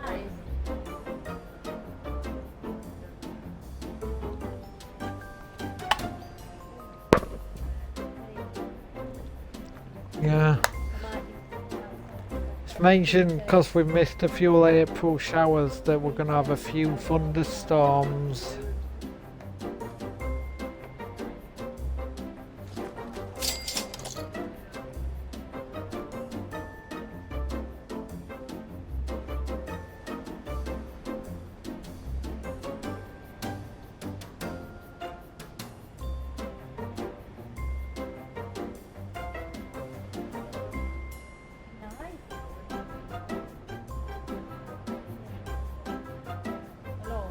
Nice. Yeah. It's mentioned because we missed a few April showers that we're gonna have a few thunderstorms. Hello.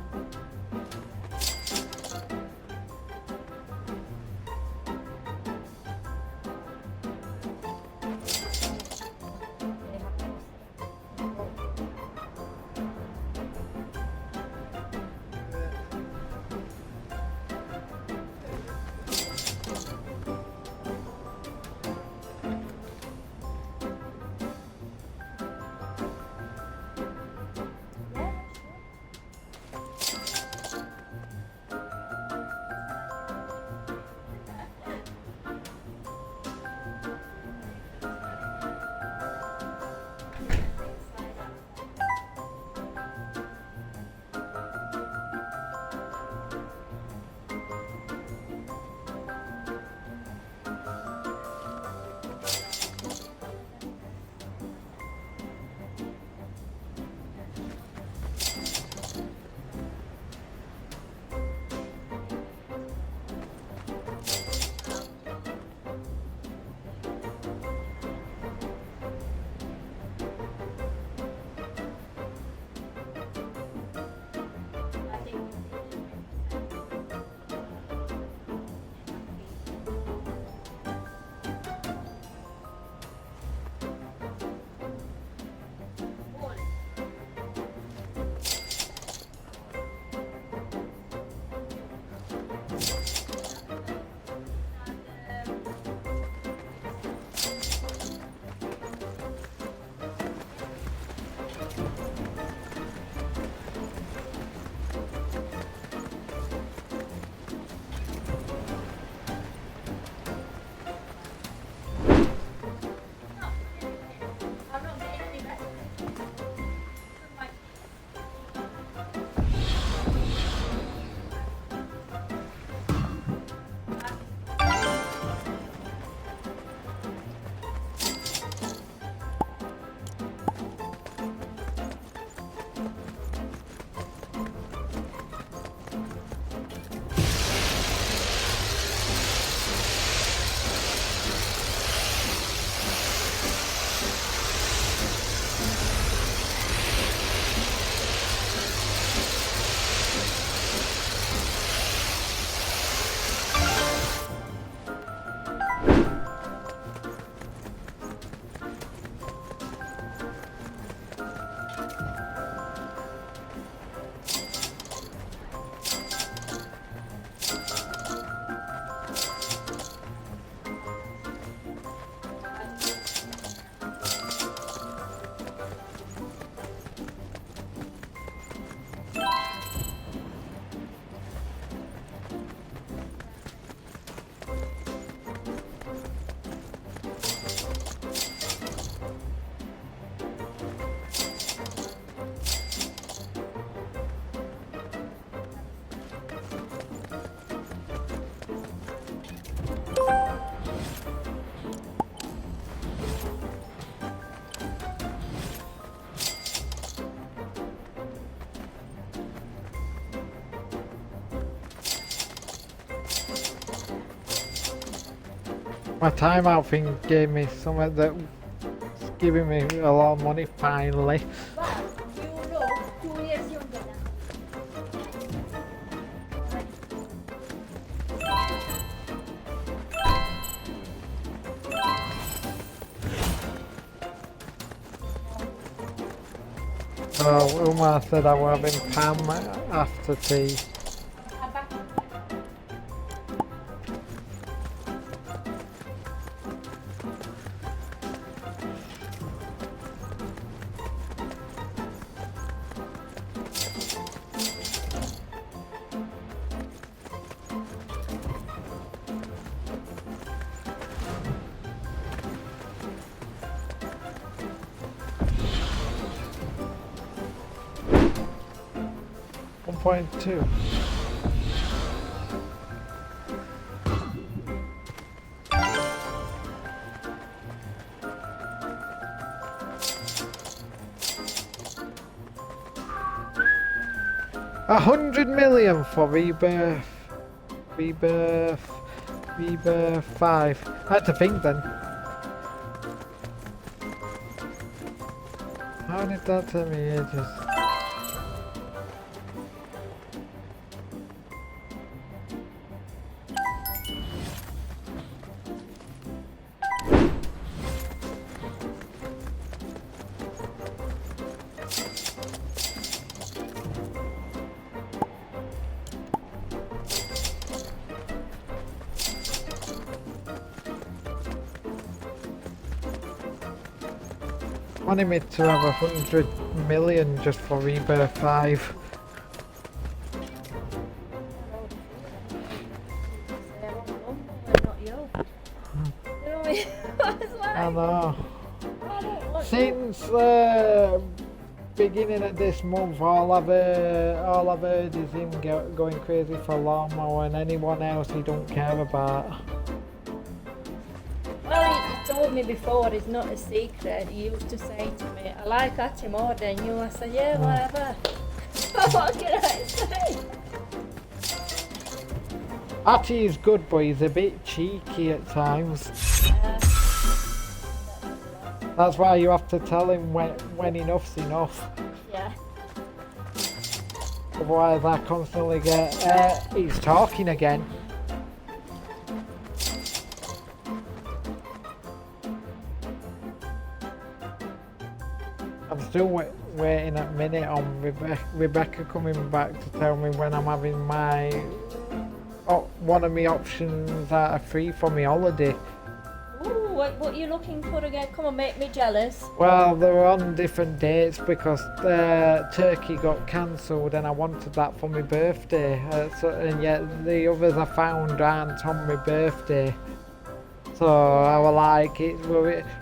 My time out thing gave me something that's giving me a lot of money finally. But you look 2 years younger than me. So Umar said I was having Pam after tea. I'm back. 1.2. $100 million for rebirth. Rebirth 5. I had to think then. How did that take me ages? Wanted me to have 100 million just for Rebirth 5. Not you. You know what I mean? That's why I know. I don't want Since beginning of this month, all I've heard is him going crazy for lawnmower, and anyone else he don't care about. Well, he told me before, it's not a secret. He used to say to me, I like Atty more than you. I said, yeah, whatever. What can I say? Atty is good, but he's a bit cheeky at times. That's why you have to tell him when enough's enough. Yeah. Otherwise, I constantly get, he's talking again. I'm still waiting a minute on Rebecca coming back to tell me when I'm having my one of my options that are free for my holiday. Ooh, what are you looking for again? Come on, make me jealous. Well, they're on different dates because Turkey got cancelled and I wanted that for my birthday. And yet the others I found aren't on my birthday. So I was like,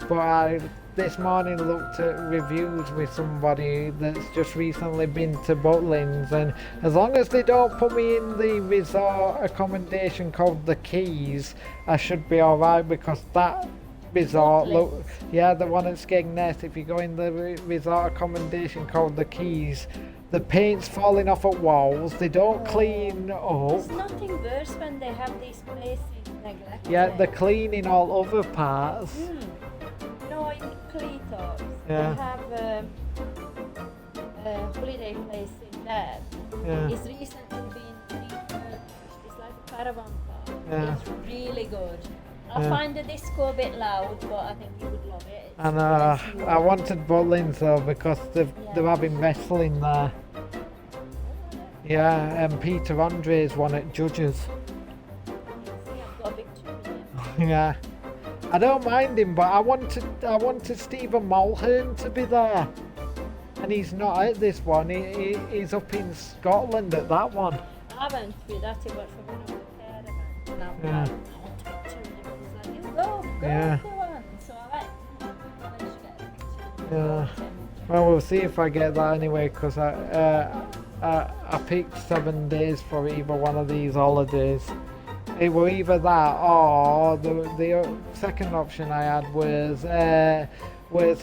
but I this morning looked at reviews with somebody that's just recently been to Butlins, and as long as they don't put me in the resort accommodation called the Keys, I should be alright, because that resort, look, yeah, the one at Skegness, if you go in the resort accommodation called the Keys, the paint's falling off at walls, they don't clean up. There's nothing worse when they have these places neglected. Yeah, they're cleaning all other parts. No, in Cleethorpes, Yeah. they have a holiday place in there. Yeah. It's recently been refurbished. It's like a caravan park. Yeah. It's really good. I Yeah. find the disco a bit loud, but I think you would love it. It's And less I noise. wanted Butlins though, because they're having wrestling there. Yeah, and Peter Andre's one at Judges. See, I've got a picture with him. Yeah. I don't mind him, but I wanted Stephen Mulhern to be there. And he's not at this one, he's up in Scotland at that one. I went with that, but for one of the caravan. And I'm Yeah. like, I want a picture with him. He's like, you go Yeah. if you want. So I managed to get a picture. Yeah. Well, we'll see if I get that anyway, because I picked 7 days for either one of these holidays. It were either that, or the second option I had was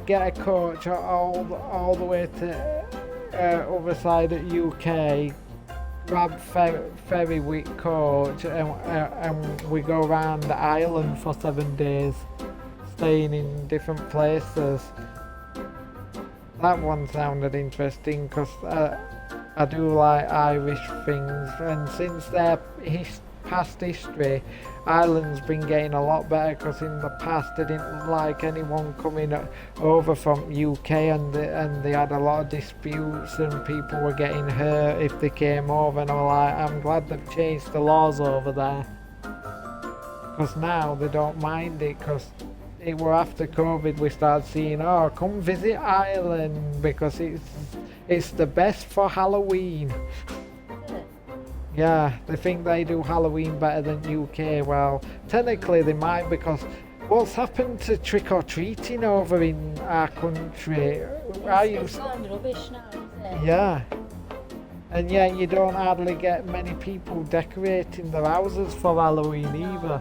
get a coach all the way to other side of UK, grab ferry with coach and we go around the island for 7 days, staying in different places. That one sounded interesting because I do like Irish things, and since their past history, Ireland's been getting a lot better because in the past they didn't like anyone coming over from UK, and they had a lot of disputes and people were getting hurt if they came over, and I'm glad they've changed the laws over there, because now they don't mind it, because it were after COVID we started seeing, oh, come visit Ireland because it's the best for Halloween. Yeah, they think they do Halloween better than UK. Well, technically they might, because what's happened to trick-or-treating over in our country? It's gone rubbish now, isn't it? Yeah. And yet you don't hardly get many people decorating their houses for Halloween either.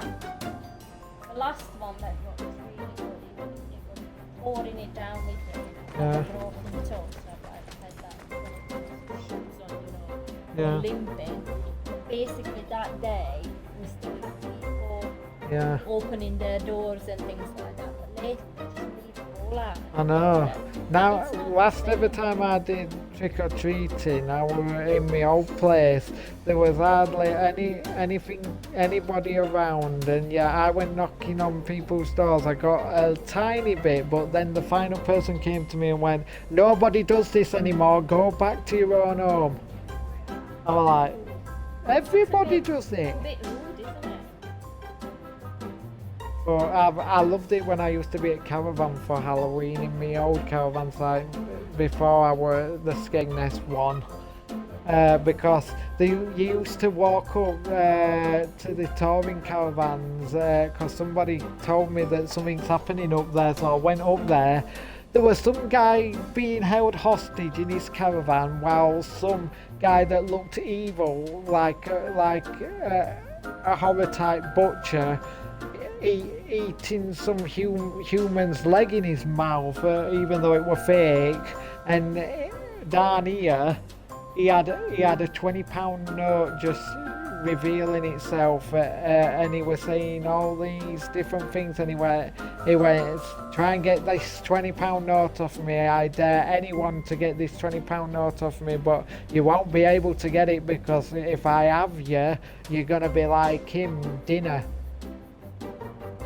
The last one that was really good, it was pouring it down with it, Yeah. broken toe, so I had that shoes on, Yeah. limping. Basically that day, we still had people Yeah. opening their doors and things like that, but later they just leave it all out. I know. Now, It's not last fair. every time I did trick or treating, I were in my old place. There was hardly anybody around, and yeah, I went knocking on people's doors. I got a tiny bit, but then the final person came to me and went, "Nobody does this anymore. Go back to your own home." I was like, "Everybody does it." It's a bit rude, isn't it? But I loved it when I used to be at Caravan for Halloween in my old caravan site before I were the Skegness one. Because you used to walk up to the touring caravans because somebody told me that something's happening up there, so I went up there. There was some guy being held hostage in his caravan while some guy that looked evil, like a horror type butcher, eating some human's leg in his mouth, even though it were fake. And down here, he had a £20 note just revealing itself, and he was saying all these different things, and he went, "Try and get this £20 note off me. I dare anyone to get this £20 note off me, but you won't be able to get it, because if I have you, you're gonna be like him, dinner."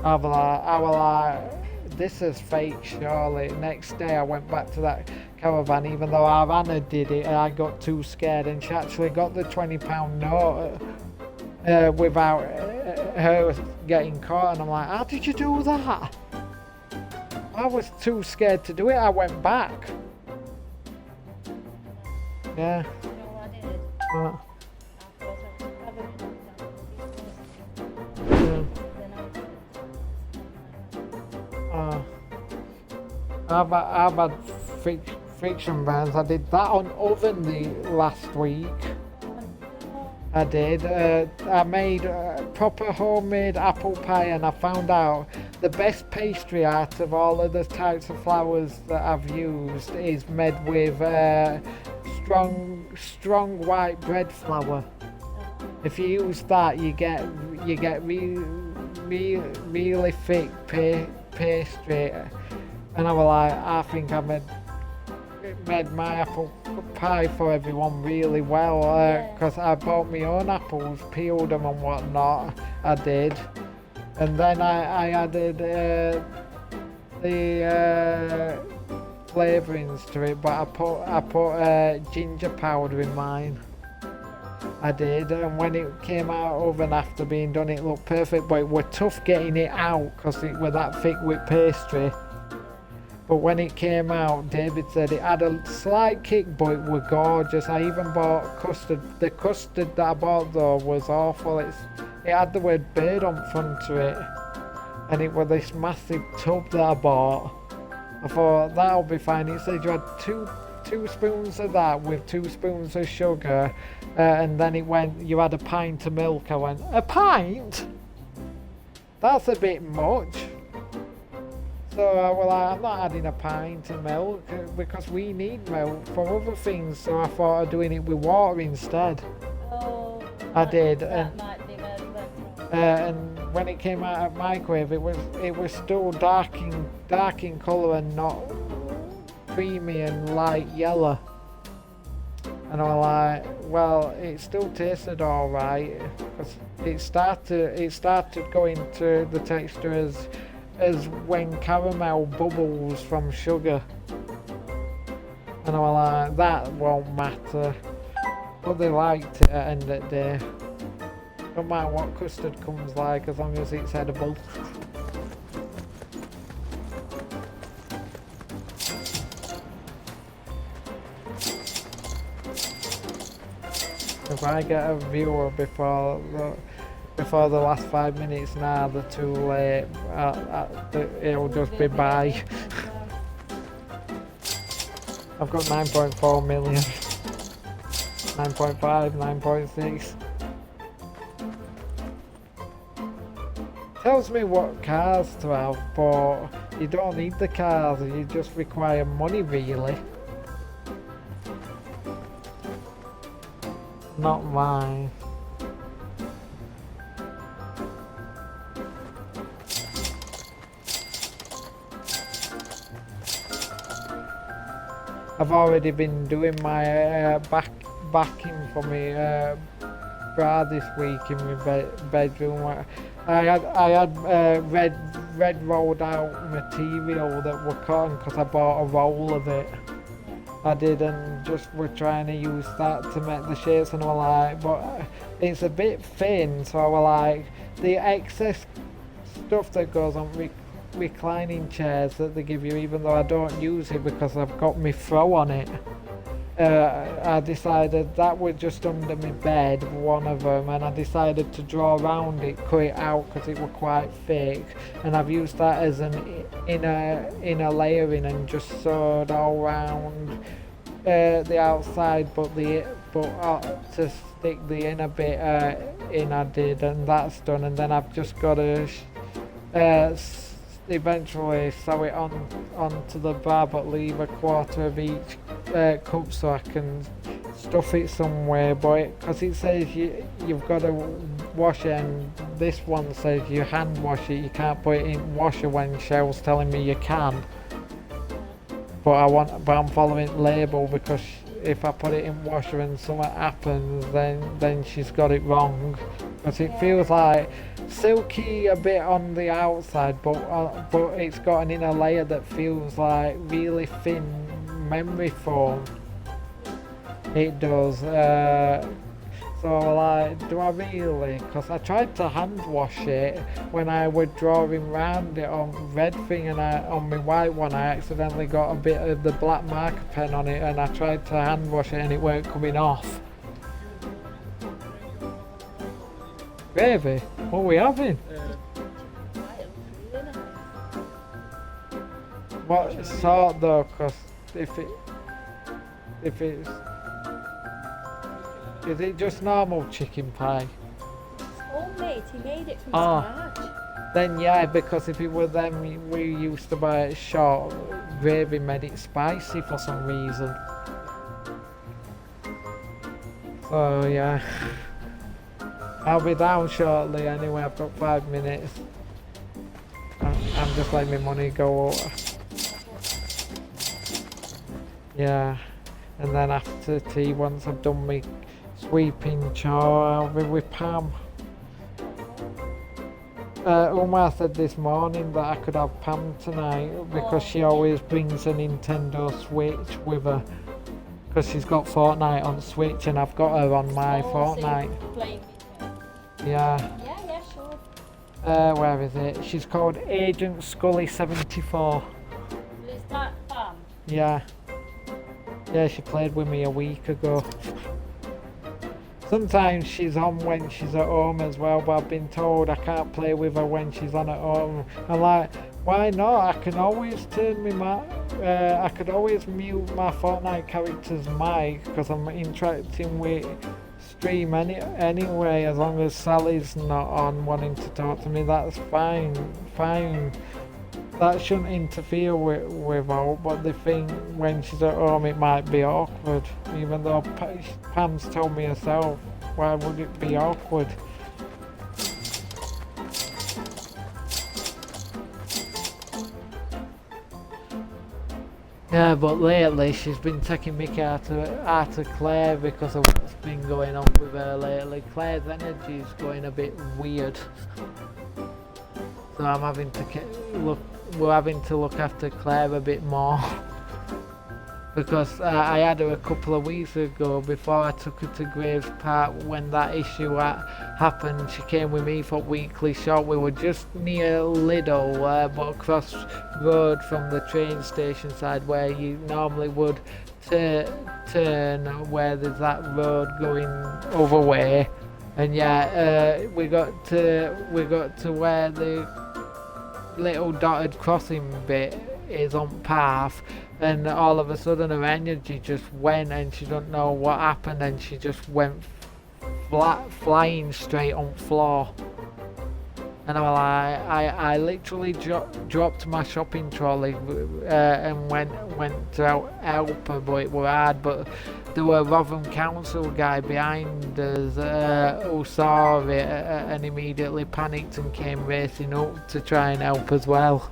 I was like, this is fake, surely. Next day I went back to that caravan, even though our Anna did it, and I got too scared, and she actually got the £20 note without her getting caught, and I'm like, how did you do that? I was too scared to do it. I went back. Yeah. You know what I did? Uh, I thought I was covered in yeah. I've had friction burns. I did that on oven the last week. I did. I made proper homemade apple pie, and I found out the best pastry out of all of the types of flours that I've used is made with strong white bread flour. If you use that, you get really thick pastry. And I was like, I think I made my apple pie for everyone really well, because I bought my own apples, peeled them and whatnot. I did, and then I added the flavourings to it, but I put ginger powder in mine. I did, and when it came out oven after being done, it looked perfect, but it was tough getting it out because it was that thick with pastry. But when it came out, David said it had a slight kick, but it was gorgeous. I even bought custard. The custard that I bought though was awful. It had the word bird on front of it, and it was this massive tub that I bought. I thought that'll be fine. It said you had two spoons of that with 2 spoons of sugar, and then it went, you had a pint of milk. I went, a pint? That's a bit much. So I was like, I'm not adding a pint of milk because we need milk for other things. So I thought of doing it with water instead. Oh, I did, That might be where it went wrong. and when it came out of microwave, it was still dark in colour and not creamy and light yellow. And I was like, well, it still tasted all right, 'cause it started going to the texture as when caramel bubbles from sugar. And I was like, that won't matter. But they liked it at the end of the day. Don't matter what custard comes like, as long as it's edible. If I get a viewer before the last 5 minutes, now they're too late. It'll just be bye. I've got 9.4 million. 9.5, 9.6. Tells me what cars to have, but you don't need the cars, you just require money really. Not mine. I've already been doing my backing for my bra this week in my bedroom. I had red rolled out material that were cotton because I bought a roll of it. I did, and just were trying to use that to make the shapes, and I was like, but it's a bit thin, so I was like, the excess stuff that goes on reclining chairs that they give you, even though I don't use it because I've got my throw on it, I decided that was just under my bed, one of them, and I decided to draw around it, cut it out because it was quite thick, and I've used that as an inner layering and just sewed all around the outside, but to stick the inner bit in I did, and that's done, and then I've just got to eventually sew it onto the bar, but leave a quarter of each cup so I can stuff it somewhere, but because it says you've got to wash it, and this one says you hand wash it, you can't put it in washer when Cheryl's telling me you can. But I'm following the label, because if I put it in washer and something happens, then she's got it wrong. Because it feels like silky a bit on the outside, but it's got an inner layer that feels like really thin memory foam. It does. So like, do I really? Because I tried to hand wash it when I was drawing round it on red thing, and on my white one I accidentally got a bit of the black marker pen on it, and I tried to hand wash it and it weren't coming off. Gravy? What are we having? What sort though? Because if it's, is it just normal chicken pie? Homemade, he made it from scratch. Then yeah, because if it were them we used to buy it short, gravy made it spicy for some reason. So yeah, I'll be down shortly anyway. I've got 5 minutes. I'm just letting my money go out. Yeah, and then after tea, once I've done my sweeping chore, I'll be with Pam. Umar said this morning that I could have Pam tonight because she always brings a Nintendo Switch with her, because she's got Fortnite on Switch and I've got her on my Fortnite. Yeah. Yeah, sure. Where is it? She's called Agent Scully 74. Is that Pam? Yeah. Yeah, she played with me a week ago. Sometimes she's on when she's at home as well, but I've been told I can't play with her when she's on at home. I'm like, why not? I can always turn I could always mute my Fortnite character's mic because I'm interacting with stream anyway, as long as Sally's not on wanting to talk to me, that's fine. That shouldn't interfere with her, but the thing, when she's at home it might be awkward, even though Pam's told me herself Why would it be awkward? Yeah, but lately she's been taking mickey out of Claire because of what's been going on with her lately. Claire's energy is going a bit weird, so I'm having to we're having to look after Claire a bit more. Because I had her a couple of weeks ago before I took her to Graves Park when that issue happened. She came with me for weekly shop. We were just near Lidl, but across road from the train station side where you normally would turn where there's that road going other way. And yeah, we got to where the little dotted crossing bit is on path, and all of a sudden her energy just went and she don't know what happened, and she just went flying straight on floor. And I literally dropped my shopping trolley and went to help her, but it were hard. But there were a Rotherham Council guy behind us who saw it and immediately panicked and came racing up to try and help as well.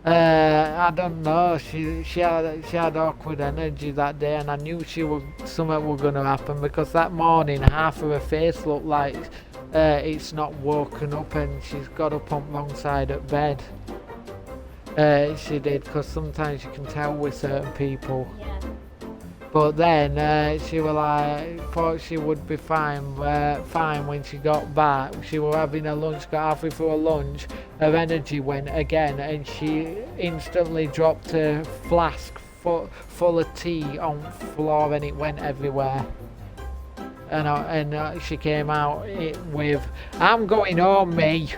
I don't know. She had awkward energy that day, and I knew something was gonna happen because that morning half of her face looked like it's not woken up, and she's got up on the wrong side of bed. She did, because sometimes you can tell with certain people. Yeah. But then she was like, thought she would be fine when she got back. She was having her lunch, got halfway through her lunch, her energy went again, and she instantly dropped her flask full of tea on the floor, and it went everywhere. And she came out with, "I'm going home, me."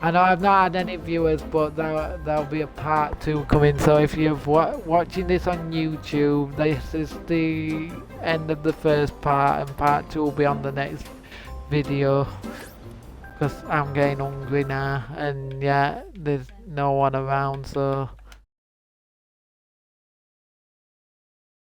I know I've not had any viewers, but there'll be a part 2 coming. So if you're watching this on YouTube, this is the end of the first part, and part 2 will be on the next video. Because I'm getting hungry now, and yeah, there's no one around, so